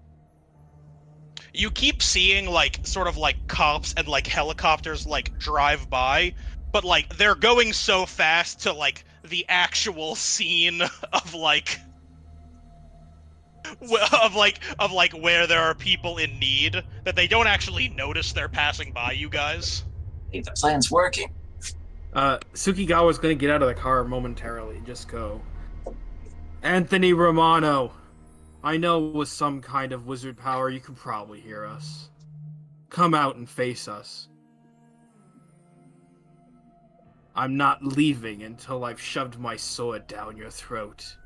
you keep seeing like sort of like cops and like helicopters like drive by, but like they're going so fast to like the actual scene of like of like where there are people in need that they don't actually notice they're passing by you guys. Hey, the plan's working. Tsukigawa's gonna get out of the car momentarily. Just go. Anthony Romano. I know with some kind of wizard power you can probably hear us. Come out and face us. I'm not leaving until I've shoved my sword down your throat.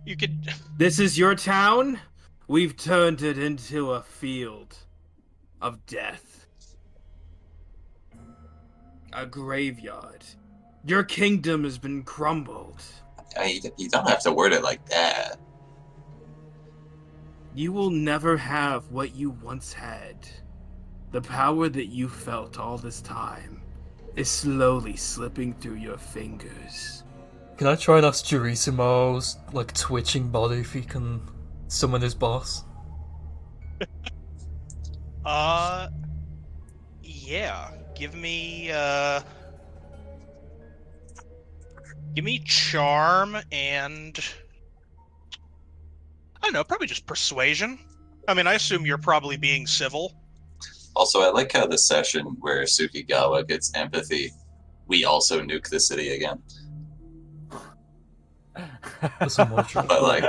You could This is your town? We've turned it into a field of death. A graveyard. Your kingdom has been crumbled. I mean, you don't have to word it like that. You will never have what you once had. The power that you felt all this time is slowly slipping through your fingers. Can I try and ask Gerisimo's like twitching body if he can summon his boss? Yeah. Give me charm and I don't know, probably just persuasion. I mean, I assume you're probably being civil. Also, I like how the session where Tsukigawa gets empathy, we also nuke the city again. For some more trouble. But like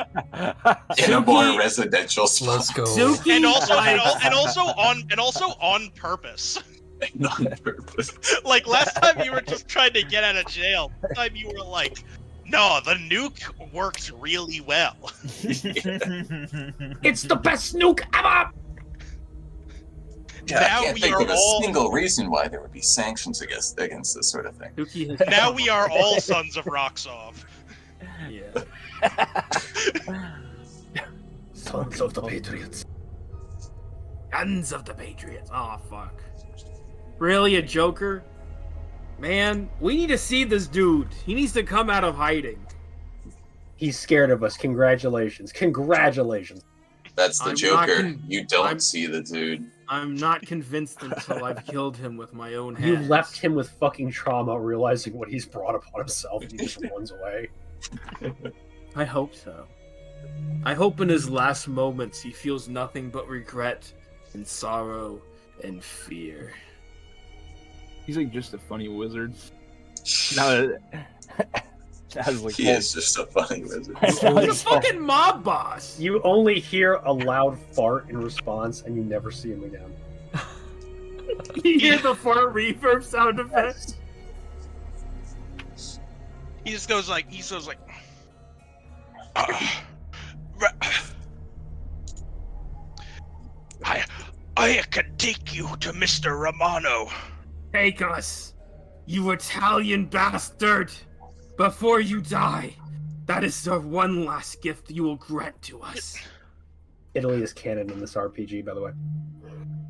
in a more Suki- residential spot. Let's go. Suki And also likes- and also on purpose. On purpose. Like last time you were just trying to get out of jail. This time you were like, no, the nuke worked really well. It's the best nuke ever! Yeah, I Now can't we think are of a all- single reason why there would be sanctions against this sort of thing. Suki has Now we are all sons of Roxov. Yeah. Sons of the Patriots. Guns of the Patriots. Oh fuck. Really, a Joker? Man, we need to see this dude. He needs to come out of hiding. He's scared of us. Congratulations. Congratulations. That's the I'm not Joker. con- You don't I'm- see the dude. I'm not convinced until I've killed him with my own You hands. left him with fucking trauma, realizing what he's brought upon himself, and he just runs away. I hope so. I hope in his last moments he feels nothing but regret and sorrow and fear. He's like just a funny wizard. No, that's like He is just a funny wizard. He's a fucking mob boss! You only hear a loud fart in response, and you never see him again. You hear the fart reverb sound effect? He just goes like, I can take you to Mr. Romano. Take us, you Italian bastard! Before you die, that is the one last gift you will grant to us. Italy is canon in this RPG, by the way.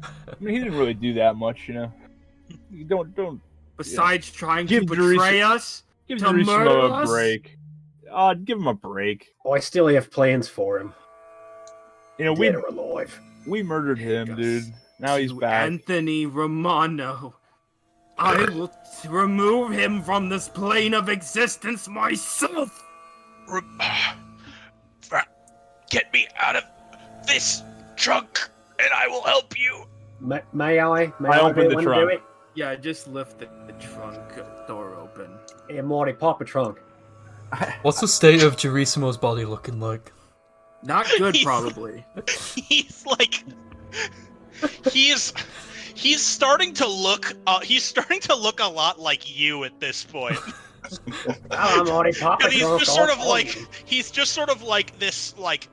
I mean, he didn't really do that much, you know. You don't Besides trying Give to betray Jerusalem- us, give to murder Jerusalem a us? break. Give him a break. Oh, I still have plans for him. You know, Dead or alive. we murdered him, Take us dude. Now he's to back. Anthony Romano. I will remove him from this plane of existence myself. Get me out of this trunk, and I will help you. May I? May I I opened be the one to do trunk. it? Yeah, just lift the trunk door open. Hey, Morty, pop a trunk. What's the state of Gerisimo's body looking like? Not good, He's- probably. He's like, he's starting to look. He's starting to look a lot like you at this point. Oh, Morty, pop a And he's trunk. just sort of Oh, like, he's just sort of like this, like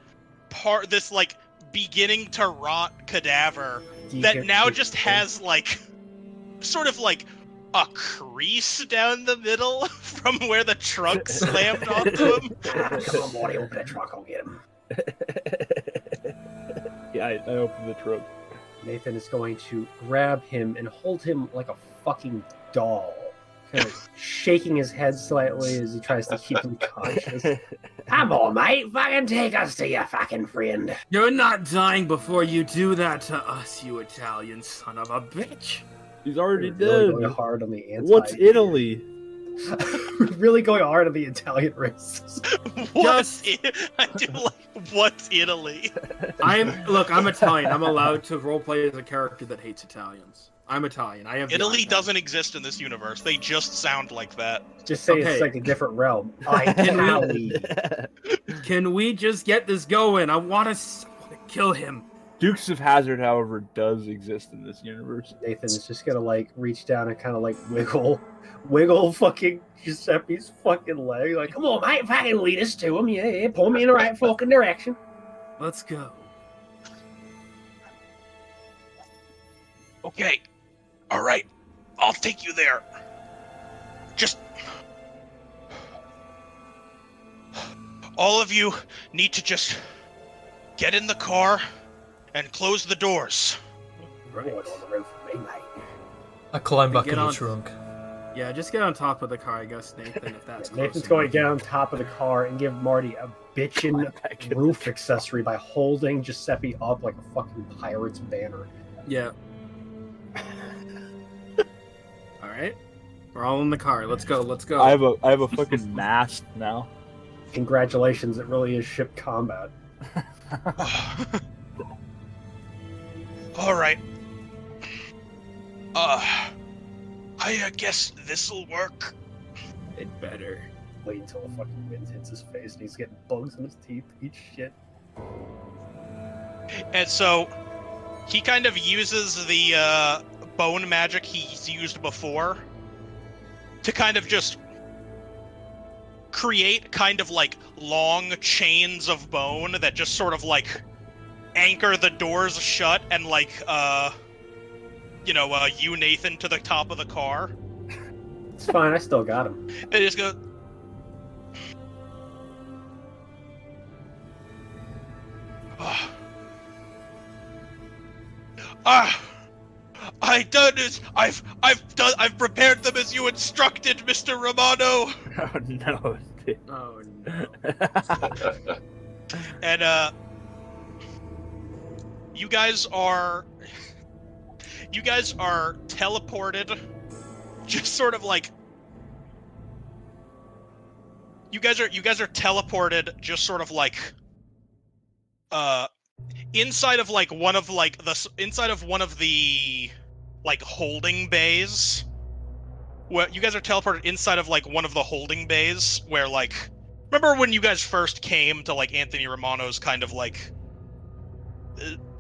this like beginning to rot cadaver that now just has like, sort of like a crease down the middle from where the trunk slammed onto him. Come on, Morty, open the trunk. I'll get him. Yeah, I opened the trunk. Nathan is going to grab him and hold him like a fucking doll, kind of shaking his head slightly as he tries to keep him conscious. Come on, mate, fucking take us to your fucking friend. You're not dying before you do that to us, you Italian son of a bitch. He's already Really dead. going hard on the anti. What's Italy? Really going hard on the Italian races. I do like, what's Italy? I'm Italian. I'm allowed to roleplay as a character that hates Italians. I'm Italian. I have the Italy icon. doesn't exist in this universe. They just sound like that. Just say Okay. it's like a different realm. Italy. Can we just get this going? I want to kill him. Dukes of Hazzard, however, does exist in this universe. Nathan is just gonna like reach down and kind of like wiggle fucking Giuseppe's fucking leg. Like, come on, mate, fucking lead us to him. Yeah, pull me in the right fucking direction. Let's go. Okay. All right. I'll take you there. Just all of you need to just get in the car and close the doors. Right on the road for me, mate. I climb back Get in the on- trunk. Yeah, just get on top of the car, I guess, Nathan, if that's close Nathan's going to enough. get on top of the car and give Marty a bitchin' roof accessory by holding Giuseppe up like a fucking pirate's banner. Yeah. Alright. We're all in the car. Let's go, let's go. I have a fucking mast now. Congratulations, it really is ship combat. All right. I guess this'll work. It better. Wait until the fucking wind hits his face and he's getting bugs in his teeth. Eat shit. And so he kind of uses the bone magic he's used before to kind of just create kind of like long chains of bone that just sort of like anchor the doors shut and like you Nathan to the top of the car. It's fine, I still got him. And just go. I done it. I've prepared them as you instructed, Mr. Romano. Oh no. Oh no. And you guys are teleported, just sort of like you guys are teleported, just sort of like inside of like one of like the inside of one of the like holding bays. Where you guys are teleported inside of like one of the holding bays, where like, remember when you guys first came to like Anthony Romano's kind of like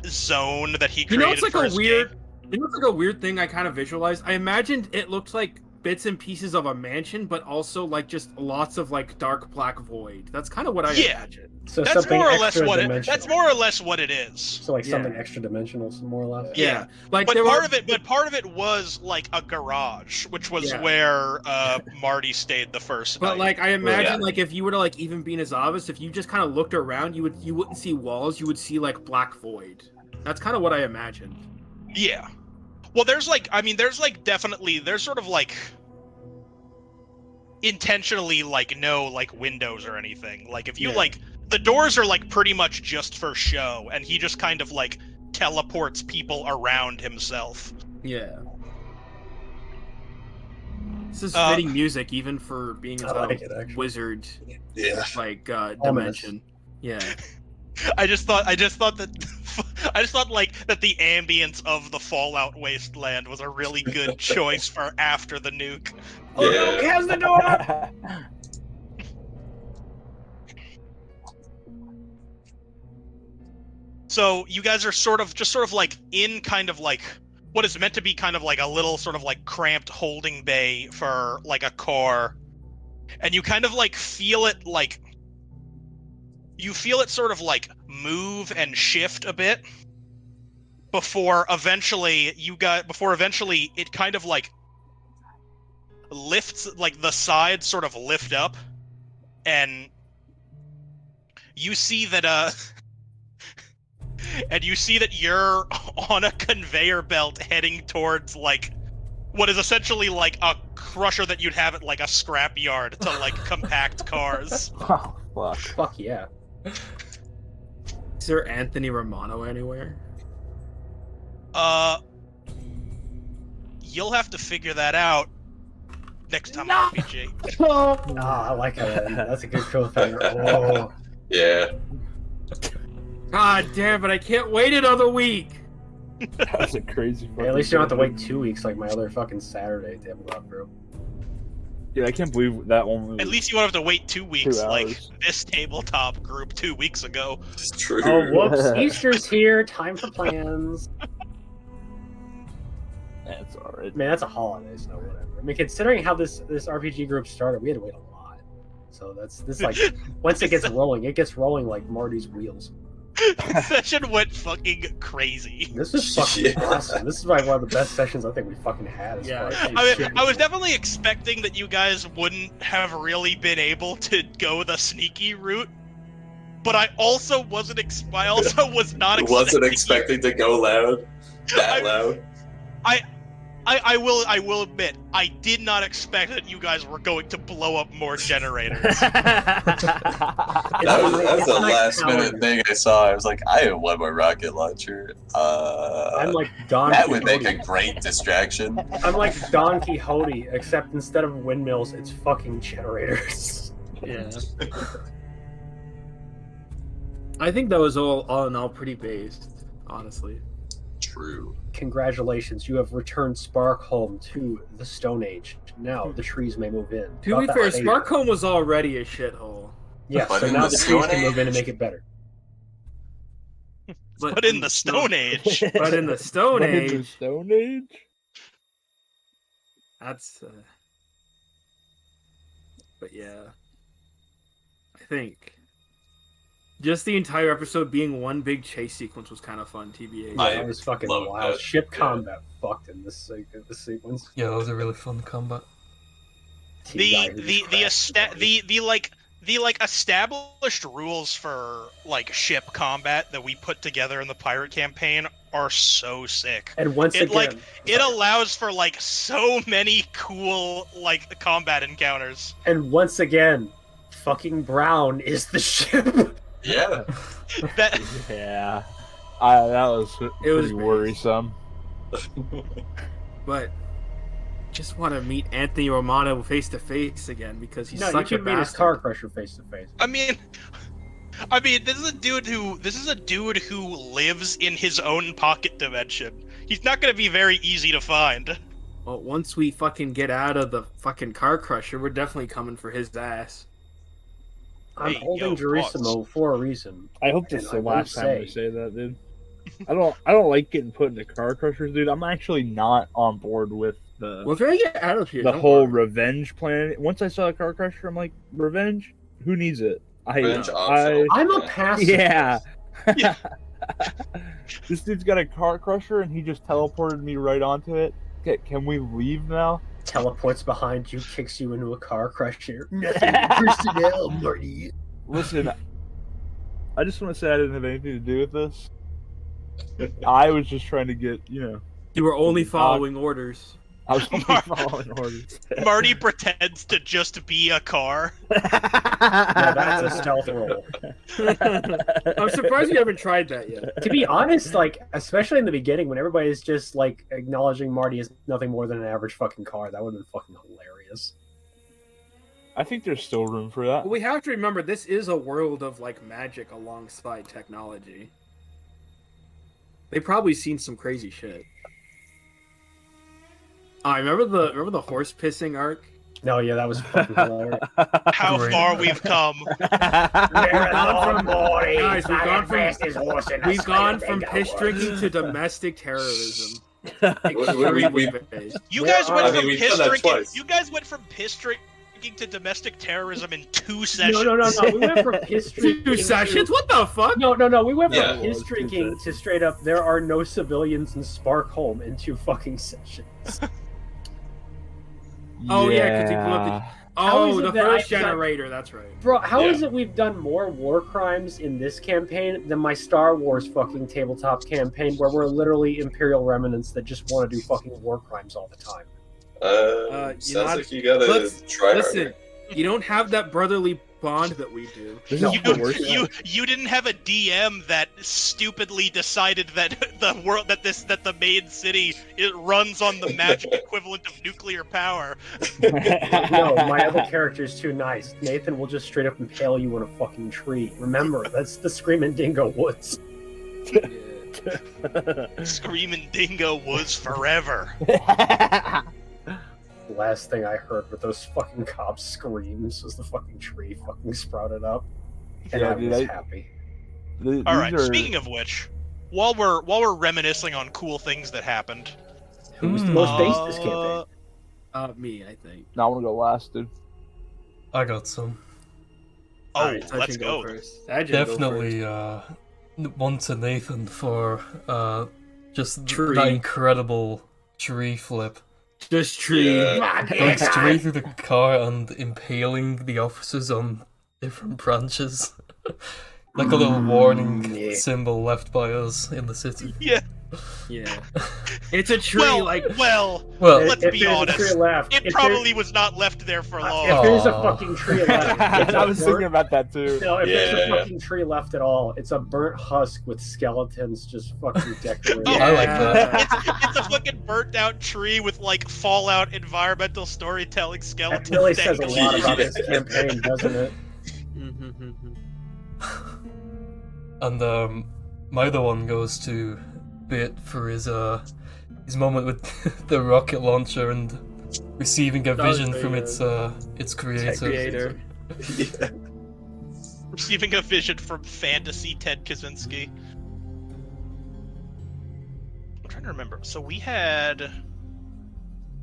zone that he created it's like for a his weird. game? You know, it's like a weird thing I kind of visualized. I imagined it looked like bits and pieces of a mansion, but also like just lots of like dark black void. That's kind of what I imagined. So That's something more or less extra what dimensional. that's more or less what it is. So like something extra dimensional, more or less. Yeah, like But there part were... of it was like a garage, which was Yeah. where Marty stayed the first But night. like I imagine, Yeah. like if you were to like even be in his office, if you just kind of looked around, you wouldn't see walls, you would see like black void. That's kind of what I imagined. Yeah. Well, there's like, I mean, there's like definitely, there's sort of like intentionally like no like windows or anything. Like if you like, the doors are like pretty much just for show, and he just kind of like teleports people around himself. Yeah. This is fitting music even for being inside like a it, actually. wizard Yeah. like dimension. Yeah. I just thought like that the ambience of the Fallout wasteland was a really good choice for after the nuke. Oh no, Kaz the door! So you guys are sort of like in kind of like what is meant to be kind of like a little sort of like cramped holding bay for like a car, and you kind of like feel it like you feel it sort of like move and shift a bit before eventually it kind of like lifts, like the sides sort of lift up, and you see that and you see that you're on a conveyor belt heading towards like what is essentially like a crusher that you'd have at like a scrap yard to like compact cars. Oh, fuck. Fuck yeah. Is there Anthony Romano anywhere? You'll have to figure that out next time RPG. I like that. That's a good cliffhanger. Oh. Yeah. God damn it, I can't wait another week! That's a crazy fucking Hey, at least you don't have to wait 2 weeks like my other fucking Saturday to have got through. Dude, I can't believe that one was... At least you won't have to wait 2 weeks 2 like hours. this tabletop group 2 weeks ago. It's true. Oh, whoops. Easter's here. Time for plans. That's alright. Man, that's a holiday, so whatever. I mean, considering how this RPG group started, we had to wait a lot. So this like, once it gets rolling like Marty's wheels. Session went fucking crazy. This is fucking awesome. This is like one of the best sessions I think we fucking had. I was definitely expecting that you guys wouldn't have really been able to go the sneaky route, but I also was not expecting to go loud. That loud. I will admit, I did not expect that you guys were going to blow up more generators. That was a last minute thing I saw. I was like, I have one more rocket launcher. I'm like Don That would make Quixote. a great distraction. I'm like Don Quixote, except instead of windmills, it's fucking generators. Yeah. I think that was all in all pretty based, honestly. True. Congratulations, you have returned Sparkhome to the Stone Age. Now the trees may move in. To Not be that fair, later. Sparkhome was already a shithole. Yeah, But so in now the the trees Stone can move in and Age- make it better. But in the Stone Age, But in the Stone But in the Age, Stone Age? that's. But yeah, I think just the entire episode being one big chase sequence was kind of fun. TBA. Yeah, I that was fucking love wild. that. Ship Yeah. combat fucked in this sequence. Yeah, that was a really fun combat. the established rules for like ship combat that we put together in the pirate campaign are so sick. And once It again, like it allows for like so many cool like combat encounters. and once again, fucking Brown is the ship. Yeah. That Yeah. That was It was pretty worrisome. But just want to meet Anthony Romano face to face again because he's No, you such a can meet his bastard. car crusher face to face. I mean, I mean, this is a dude who lives in his own pocket dimension. He's not gonna be very easy to find. Well, once we fucking get out of the fucking car crusher, we're definitely coming for his ass. I'm Hey, holding yo, Gerussimo for a reason. I hope this And is the I will last time we say that, dude. I don't like getting put into car crushers, dude. I'm actually not on board with Well, if I get out of here, the don't whole worry. revenge plan. Once I saw a car crusher, I'm like, revenge? Who needs it? Revenge optional. I'm a Yeah. pacifist. Yeah. Yeah. This dude's got a car crusher and he just teleported me right onto it. Okay, can we leave now? Teleports behind you, kicks you into a car crusher. Nothing personnel, Marty. Listen, I just want to say I didn't have anything to do with this. I was just trying to get, You were only following orders. I was only following orders. Marty pretends to just be a car. Yeah, that's a stealth roll. I'm surprised you haven't tried that yet. To be honest, like, especially in the beginning when everybody's just, like, acknowledging Marty is nothing more than an average fucking car, that would have been fucking hilarious. I think there's still room for that. But we have to remember, this is a world of, like, magic alongside technology. They've probably seen some crazy shit. I remember the horse pissing arc. No, yeah, that was fucking hilarious. How Great. far we've come. Guys, we've gone from piss drinking to domestic terrorism. Extremely based. You guys went I mean, from we've piss done that drinking. twice. You guys went from piss drinking to domestic terrorism in 2 sessions. No. We went from piss drinking. 2 sessions? What the fuck? No. We went from Yeah. piss drinking to straight up. There are no civilians in Sparkhome in 2 fucking sessions. Oh, yeah, 'cause he blew up the- How is Oh, it the that first I've done- generator. That's right. Bro, how is Yeah. it we've done more war crimes in this campaign than my Star Wars fucking tabletop campaign, where we're literally Imperial remnants that just want to do fucking war crimes all the time? you're Sounds not- like you gotta let's- try Listen, harder. you don't have that brotherly bond that we do. This No, is the worst. You didn't have a DM that stupidly decided that the main city it runs on the magic equivalent of nuclear power. No, my other character's too nice. Nathan will just straight up impale you on a fucking tree. Remember, that's the Screaming Dingo Woods. Screaming Dingo was forever. The last thing I heard with those fucking cops' screams was the fucking tree fucking sprouted up. And Yeah, I dude, was happy. All right. Speaking of which, while we're reminiscing on cool things that happened, Who was the most based this campaign? Me, I think. Now I want to go last, dude. I got some. oh, Alright, Sajin, let's go. first. Sajin, go Definitely one to Nathan for just Tree. that incredible tree flip. Just tree. Yeah. Going straight through the car and impaling the officers on different branches. Like a little warning Yeah. symbol left by us in the city. Yeah. Yeah. It's a tree, Well, like... well, Well, let's If be there's a honest. tree left, It if probably was not left there for long. If there's a Aw. fucking tree left, it's I a was thinking burnt, about that too. no, if there's a Yeah. fucking tree left at all, it's a burnt husk with skeletons just fucking decorated. I like that. It's a fucking burnt out tree with like Fallout environmental storytelling That skeletons. really says a dangling. lot about this campaign, doesn't it? and my other one goes to Bit for his moment with the rocket launcher and receiving a That was vision from very its creator. Receiving a vision from fantasy Ted Kaczynski. I'm trying to remember. So we had,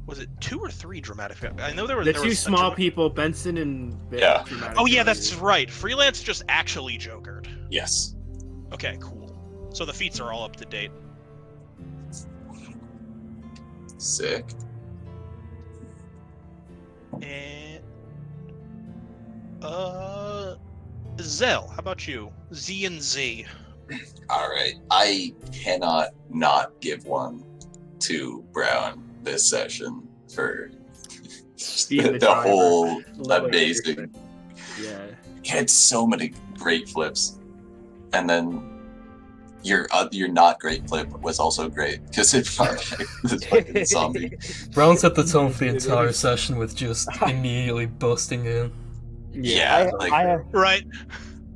was it 2 or 3 dramatic? I know there was The there two was a small dramatic- people, Benson and Bit. Yeah. dramatic Oh yeah, failure. that's right. Freelance just actually jokered. Yes. Okay, cool. So the feats are all up to date. Sick. And Zell, how about you? Z and Z. All right. I cannot not give one to Brown this session for Being the the driver. whole Literally amazing. Yeah. He had so many great flips, and then your not great flip was also great because it brought back this fucking zombie. Brown set the tone for the entire session with just immediately busting in. Yeah, like I have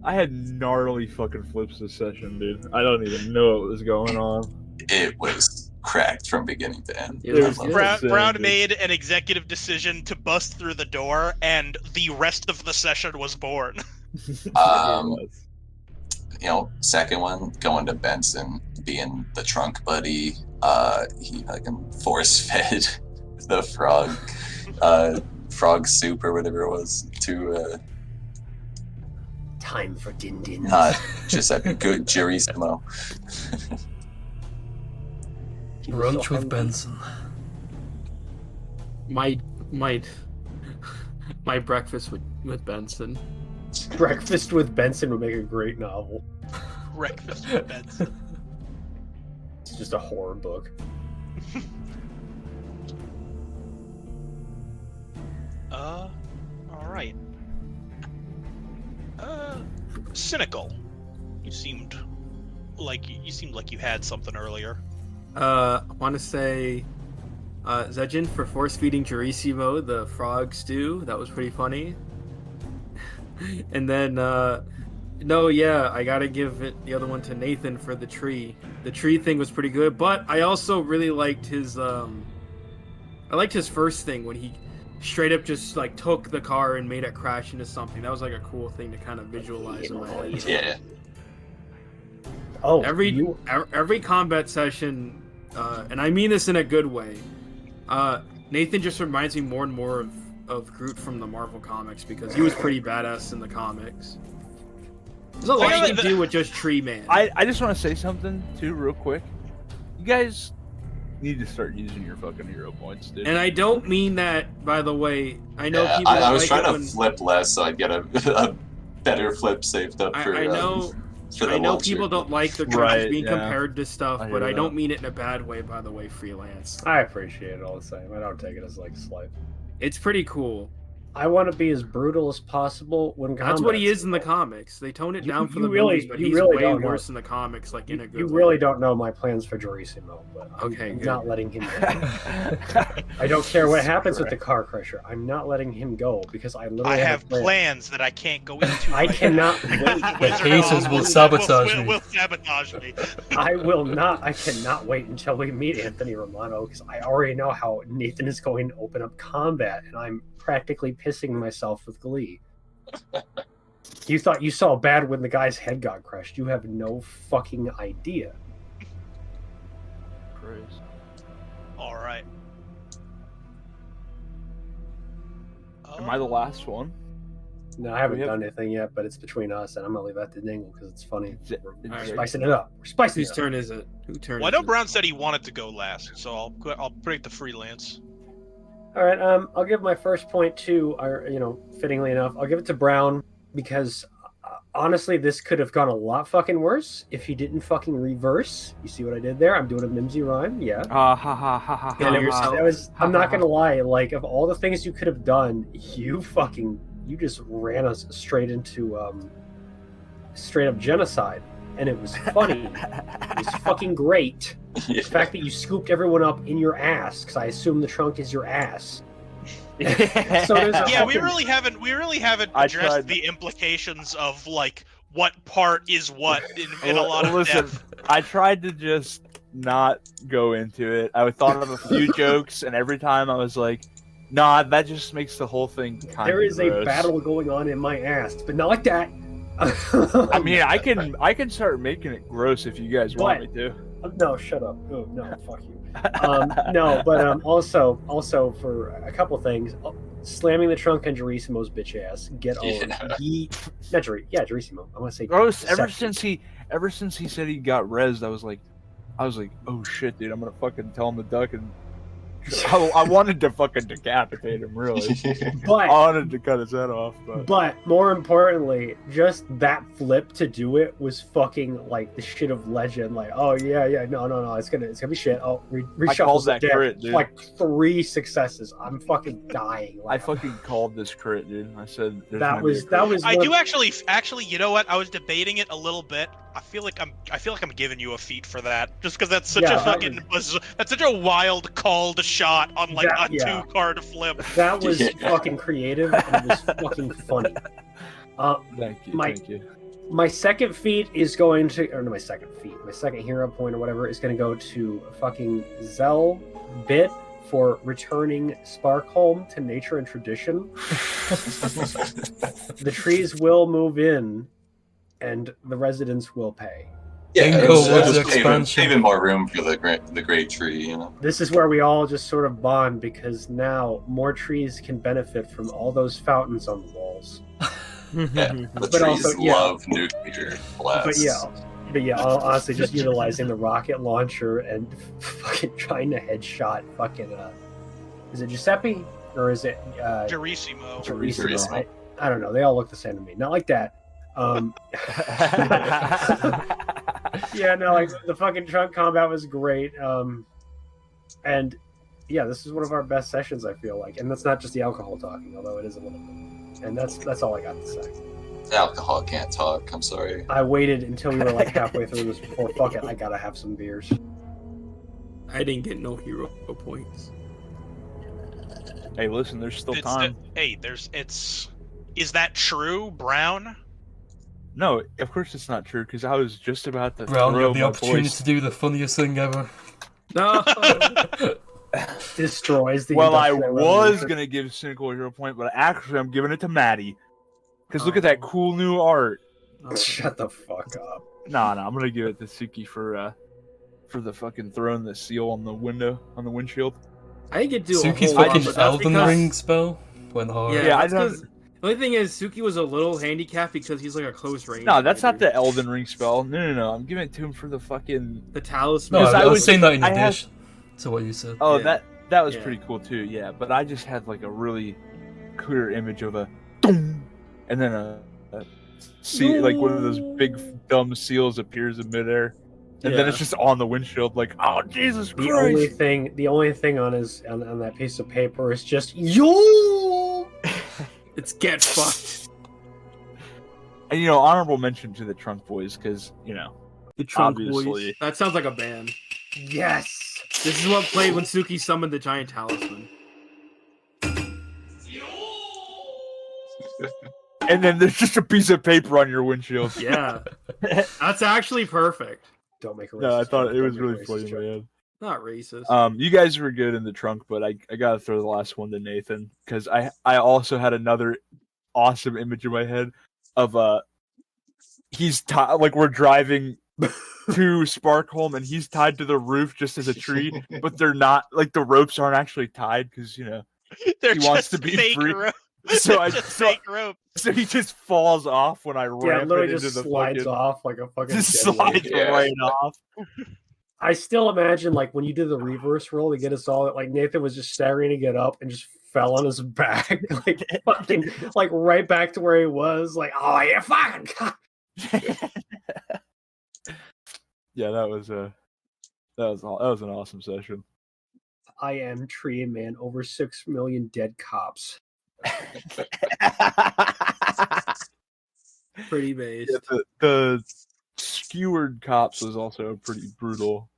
I had gnarly fucking flips this session, dude. I don't even know what was going on. It was cracked from beginning to end. It was I love Brown, insane, Brown dude. made an executive decision to bust through the door, and the rest of the session was born. Second one, going to Benson, being the trunk buddy. He fucking force fed the frog soup or whatever it was to Time for din din. not just a good Jerissimo. Brunch with Benson. My breakfast with Benson. Breakfast with Benson would make a great novel. Breakfast with Benson. It's just a horror book. All right. Cynical. You seemed like you had something earlier. I want to say Zejin for force feeding Jerissimo the frog stew. That was pretty funny. And then I gotta give the other one to Nathan for the tree. The tree thing was pretty good, but I also really liked his first thing when he straight up just like took the car and made it crash into something. That was like a cool thing to kind of visualize in my head. Yeah. Oh, Every combat session, and I mean this in a good way, Nathan just reminds me more and more of Groot from the Marvel comics, because he was pretty badass in the comics. There's a lot you can do with just Tree Man. I just want to say something too, real quick. You guys need to start using your fucking hero points, dude. And I don't mean that, by the way. I know people. I was like trying to flip less so I'd get a better flip saved up for. I know. For the I know launcher. people don't like the drones being yeah. compared to stuff, I but hear I don't that. mean it in a bad way, by the way, Freelance. I appreciate it all the same. I don't take it as like slight. It's pretty cool. I want to be as brutal as possible when That's what he combat's is in the involved. comics. They tone it You- down for you the really- movies, but you he's really way don't know. worse in the comics, like in a good You way. really don't know my plans for Jerissimo, but I'm Okay, good. not letting him go. I don't care what happens with the car crusher. I'm not letting him go because I literally I have plans. plans that I can't go into. I right cannot now. wait. The cases will sabotage me. Will sabotage me. I will not. I cannot wait until we meet Anthony Romano because I already know how Nathan is going to open up combat, and I'm practically pissing myself with glee. You thought you saw bad when the guy's head got crushed. You have no fucking idea. Christ. All right. Am I the last one? No, I haven't We have- done anything yet, but it's between us, and I'm gonna leave that to Dingle because it's funny. We're Alright. spicing it up. We're spicing Whose it up. turn is it? Who turn? Well, I is know it? Brown said he wanted to go last, so I'll break the freelance. All right, I'll give my first point to, fittingly enough, I'll give it to Brown because honestly, this could have gone a lot fucking worse if he didn't fucking reverse. You see what I did there? I'm doing a mimsy rhyme, yeah. Ha ha ha ha ha. And yourself. I'm not gonna lie, like of all the things you could have done, you just ran us straight into straight up genocide, and it was funny. It was fucking great. Yeah. The fact that you scooped everyone up in your ass, because I assume the trunk is your ass. So there's a Yeah, we fucking- really haven't I addressed tried- the implications of like what part is what in a lot of Listen, depth. I tried to just not go into it. I thought of a few jokes, and every time I was like, "Nah, that just makes the whole thing kind of There is a gross." battle going on in my ass, but not like that. I mean, I can start making it gross if you guys want me to. No, shut up. Oh, no, fuck you. No, but also for a couple things, slamming the trunk on Jerissimo's bitch ass. Get over. Yeah. Not Jerissimo. I want to say Gross. Ever Deception. since he said he got rezzed, I was like, oh shit, dude, I'm gonna fucking tell him to duck and. I wanted to fucking decapitate him, really. I But wanted to cut his head off, but more importantly, just that flip to do it was fucking like the shit of legend. Like, oh yeah, no, it's gonna be shit. Oh, reshuffles that the deck. crit, dude. Like 3 successes. I'm fucking dying. I Like, fucking called this crit, dude. I said there's that gonna be a was crit. that was. I one- do actually, you know what? I was debating it a little bit. I feel like I'm giving you a feat for that, just because that's such Yeah, a that fucking that's such a wild called shot on like That- a yeah. 2-card flip. That was Yeah. fucking creative and it was fucking funny. Thank you, my- thank you. My second feat is going to, or no, my second hero point or whatever is going to go to fucking Zell Bit for returning Sparkhome to nature and tradition. The trees will move in, and the residents will pay. Yeah, Bingo it's was just expansion. saving more room for the great tree, you know. This is where we all just sort of bond because now more trees can benefit from all those fountains on the walls. Yeah, the But trees also, yeah. love nuclear blasts. But yeah, honestly, just utilizing the rocket launcher and fucking trying to headshot fucking is it Giuseppe or is it Gerissimo. Gerissimo? I don't know. They all look the same to me. Not like that. Yeah, no, like the fucking trunk combat was great. And yeah, this is one of our best sessions, I feel like. And that's not just the alcohol talking, although it is a little bit. And that's all I got to say. Alcohol can't talk. I'm sorry. I waited until we were like halfway through this before. Fuck it, I gotta have some beers. I didn't get no hero points. Hey, listen, there's still time. Is that true, Brown? No, of course it's not true, because I was just about to Brown, you throw have the my opportunity voice. to do the funniest thing ever. No. Destroys the. Well, I industrial was revolution. gonna give Cynical a hero point, but actually I'm giving it to Maddie. Because look at that cool new art. Shut the fuck up. Nah, I'm gonna give it to Suki for the fucking throwing the seal on the window, on the windshield. I didn't get to do Suki's a whole lot, fucking but that's Elden because- Ring spell went hard. Yeah, I that's don't. 'cause- The only thing is, Suki was a little handicapped because he's like a close range. No, that's not fighter. the Elden Ring spell. No. I'm giving it to him for the fucking. The talisman. No, Because I I was was- saying that in I had- addition to what you said. Oh, Yeah. that was Yeah. pretty cool too. Yeah, but I just had like a really clear image of a, dong, and then a seal, like one of those big dumb seals appears in midair, and then Yeah. it's just on the windshield. Like, oh Jesus The only Christ! thing on his on that piece of paper is just yo. It's get fucked. And honorable mention to the Trunk Boys because The Trunk Obviously. Boys. That sounds like a band. Yes. This is what played when Suki summoned the giant talisman. and then there's just a piece of paper on your windshield. Yeah. That's actually perfect. Don't make a racist No, I thought joke. it was Don't make a really racist funny, joke. man. Not racist. You guys were good in the trunk, but I gotta throw the last one to Nathan because I also had another awesome image in my head of he's like we're driving to Sparkhome and he's tied to the roof just as a tree, but they're not, like the ropes aren't actually tied because They're He wants just to be fake free. rope. So They're I just so, fake rope. so he just falls off when I Yeah, ram literally it into just the slides fucking, off like a fucking. just jet slides lag. Yeah. right off. I still imagine like when you did the reverse roll to get us all, like Nathan was just staggering to get up and just fell on his back, like fucking, like right back to where he was. Like, oh yeah, fucking. God. Yeah, that was an awesome session. I am Tree Man. Over 6 million dead cops. Pretty based. Yeah, the skewered cops was also pretty brutal.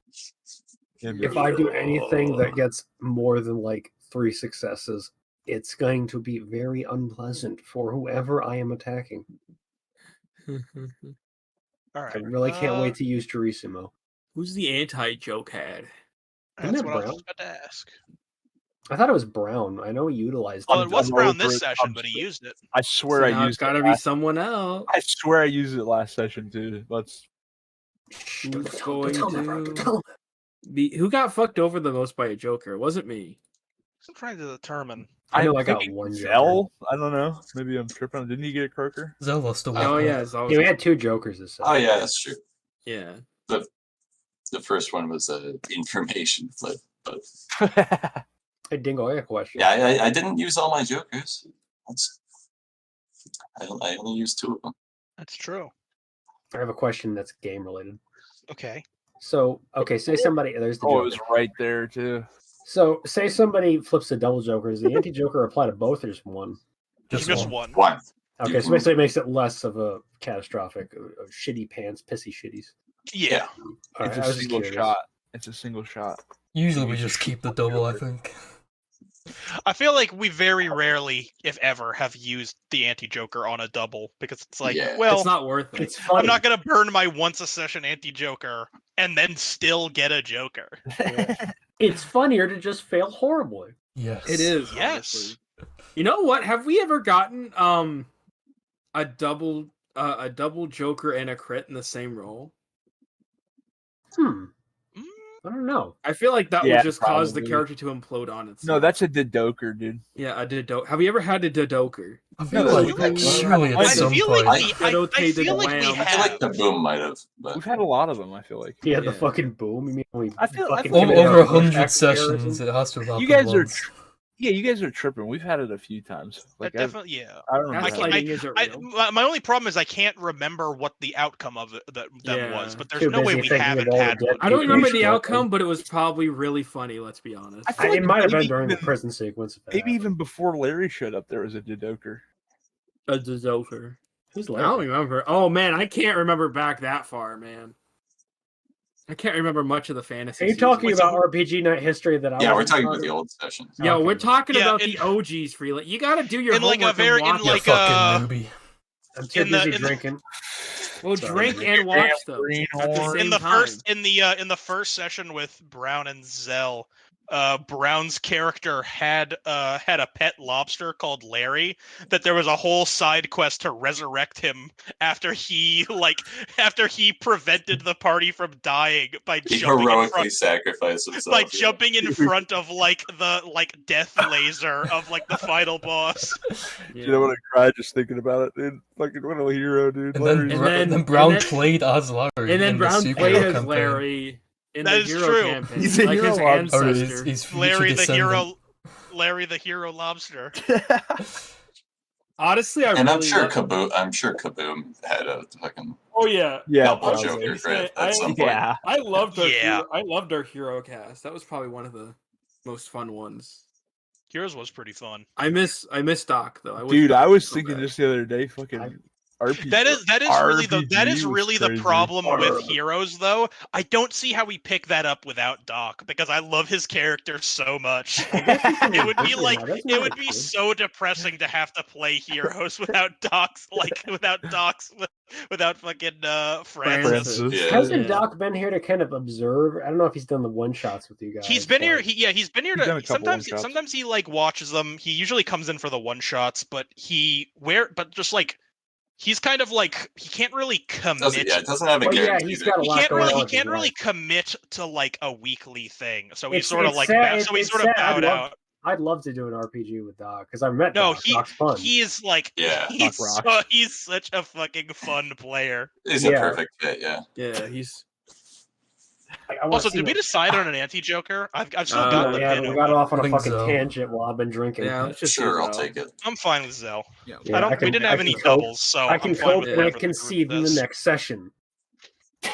If I do anything that gets more than like 3 successes, it's going to be very unpleasant for whoever I am attacking. All right. I really can't wait to use Gerissimo. Who's the anti-joke had? That's Isn't what it I was Brown? just about to ask. I thought it was Brown. I know he utilized Well, it. it was I'm Brown over this it. session, but he used it. I swear So I now used it's gotta it be last, someone else. I swear I used it last session too. Let's Who's Don't tell him, bro. going Don't tell him. Who got fucked over the most by a Joker? It wasn't me. I'm trying to determine. I know I think got one Zell? I don't know. Maybe I'm tripping. Didn't he get a croaker? Zell lost a Oh weapon. yeah, it's always, Yeah, we had 2 jokers this set. Oh yeah, that's true. yeah. The first one was a information flip, but Hey, Dingo, I got a question. yeah, I didn't use all my jokers. I only used 2 of them. That's true. I have a question that's game related. Okay. So, okay, say somebody, there's the Oh, it joker. was right there too. So, say somebody flips a double joker. Does the anti-joker apply to both or just one? Just one. One. Okay, so basically it makes it less of a catastrophic, shitty pants, pissy shitties. Yeah. All It's right, I a was just single curious. shot. It's a single shot. Usually we just keep the double, I think. I feel like we very rarely, if ever, have used the anti-Joker on a double because it's like, Yeah. well, It's not worth it. It's funny. I'm not gonna burn my once a session anti-Joker and then still get a Joker. It's funnier to just fail horribly. Yes. It is. Yes. Honestly. You know what? Have we ever gotten a double Joker and a crit in the same roll? I don't know. I feel like that Yeah, would just cause the probably. character to implode on itself. No, that's a Didoker, dude. Yeah, a Dido. Have you ever had a Didoker? I feel No, like surely I at I some feel point. like I don't I take the feel like we wham. I feel like have. the boom might have, but We've had a lot of them. I feel like Yeah, the Yeah. fucking boom. You mean we I feel- I fucking feel- committed Over our 100 terrorism? sessions, it has to have happened you guys are. once. Yeah, you guys are tripping. We've had it a few times. Like Definitely, yeah. I don't remember. can't- Gaslighting isn't real. My only problem is I can't remember what the outcome of it them was, Yeah. but there's Too no way busy we thinking haven't of all the had dead one. I don't people remember you the shot. outcome, but it was probably really funny. Let's be honest. I feel like It might have been maybe during the even- prison sequence. if it Maybe happened. even before Larry showed up, there was a Didoker. A Joker. Who's I don't Larry? remember. Oh man, I can't remember back that far, man. I can't remember much of the fantasy. Are you season. talking Wait, about so- RPG Night history that I yeah, we're wasn't talking part about the of? old session. Yo, Okay. we're talking Yeah, about in- the OGs, Freeland. You got to do your in like homework a very- and watch in You like them. fucking newbie. I'm too in the- busy in the- drinking. Well, Sorry. drink and watch them Greenhorn. at the same in the time. in the first session with Brown and Zell, Brown's character had a pet lobster called Larry. That there was a whole side quest to resurrect him after he prevented the party from dying by He jumping in heroically front sacrificed himself. by yeah. jumping in front of like the death laser of like the final boss. Yeah. You know what? I cried just thinking about it, dude. Fucking what a hero, dude. And then, Larry's- And then- Brown and then- played as Larry. And then in the Brown superhero played as campaign. Larry in That the is hero true. campaign, He's a like his hero lobster. Or ancestor. his future Larry the descendant. hero, Larry the hero lobster. Honestly, I And really I'm sure love- Kaboom had a fucking Oh yeah, yeah, double I was probably. gonna Joker say, crit at some point. yeah. I loved our Yeah. I loved our hero cast. That was probably one of the most fun ones. Heroes was pretty fun. I miss Doc though. Dude, I was so thinking bad. just the other day, fucking RPG. That is really the RPG was crazy. problem with Arr. Heroes though. I don't see how we pick that up without Doc because I love his character so much. It would be like it would be so depressing to have to play Heroes without Doc's without fucking Francis. Francis. Yeah. Hasn't Yeah. Doc been here to kind of observe? I don't know if he's done the one shots with you guys. He's been here. but- He's been here He's done a to. couple one-shots. Sometimes he like watches them. He usually comes in for the one shots, but just like he's kind of like he can't really commit. It doesn't have a Well, yeah, guarantee. he's that- got a He lot can't going really on he with his can't really life. commit to like a weekly thing. So he's It's- sort of it's like sad- so he's it's sort of sad. I'd bowed love- out. I'd love to do an RPG with Doc because I've met No, Doc. Doc's fun. he is like Yeah. he's such a fucking fun player. Is a Yeah. perfect fit, yeah. Yeah, he's I wanna Also, see did we that- decide on an anti-Joker? I've still Uh, got the yeah, pin we open. got off on I a think fucking so. tangent while I've been drinking. yeah. Let's just Sure, use I'll it take it. I'm fine with Zell. Yeah. Yeah, I don't. I can- we didn't I have can any cope. doubles, so I can I'm fine cope with and I whatever can the group see in the does. next session.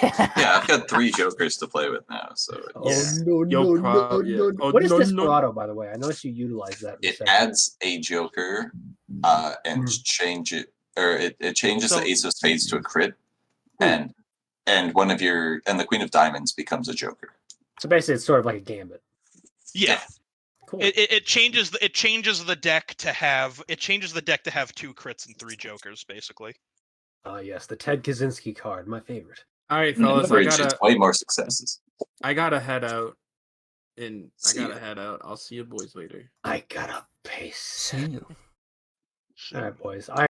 Yeah, I've got 3 Jokers to play with now, so Oh Yeah. no, Yo, no, pro- no, yeah. no. Oh, What is no, no. Desperado, by the way? I noticed you utilize that. In the it second. adds a Joker and change it, or it changes So- the Ace of Spades to a crit, Hmm. and one of your and the Queen of Diamonds becomes a Joker. So basically, it's sort of like a gambit. Yeah, Cool. it changes the deck to have 2 crits and 3 jokers, basically. Yes, the Ted Kaczynski card, my favorite. All right, And fellas. leverage is way more successes. I gotta head out. See ya. I'll see you boys later. I gotta pace. See you. All right, boys. I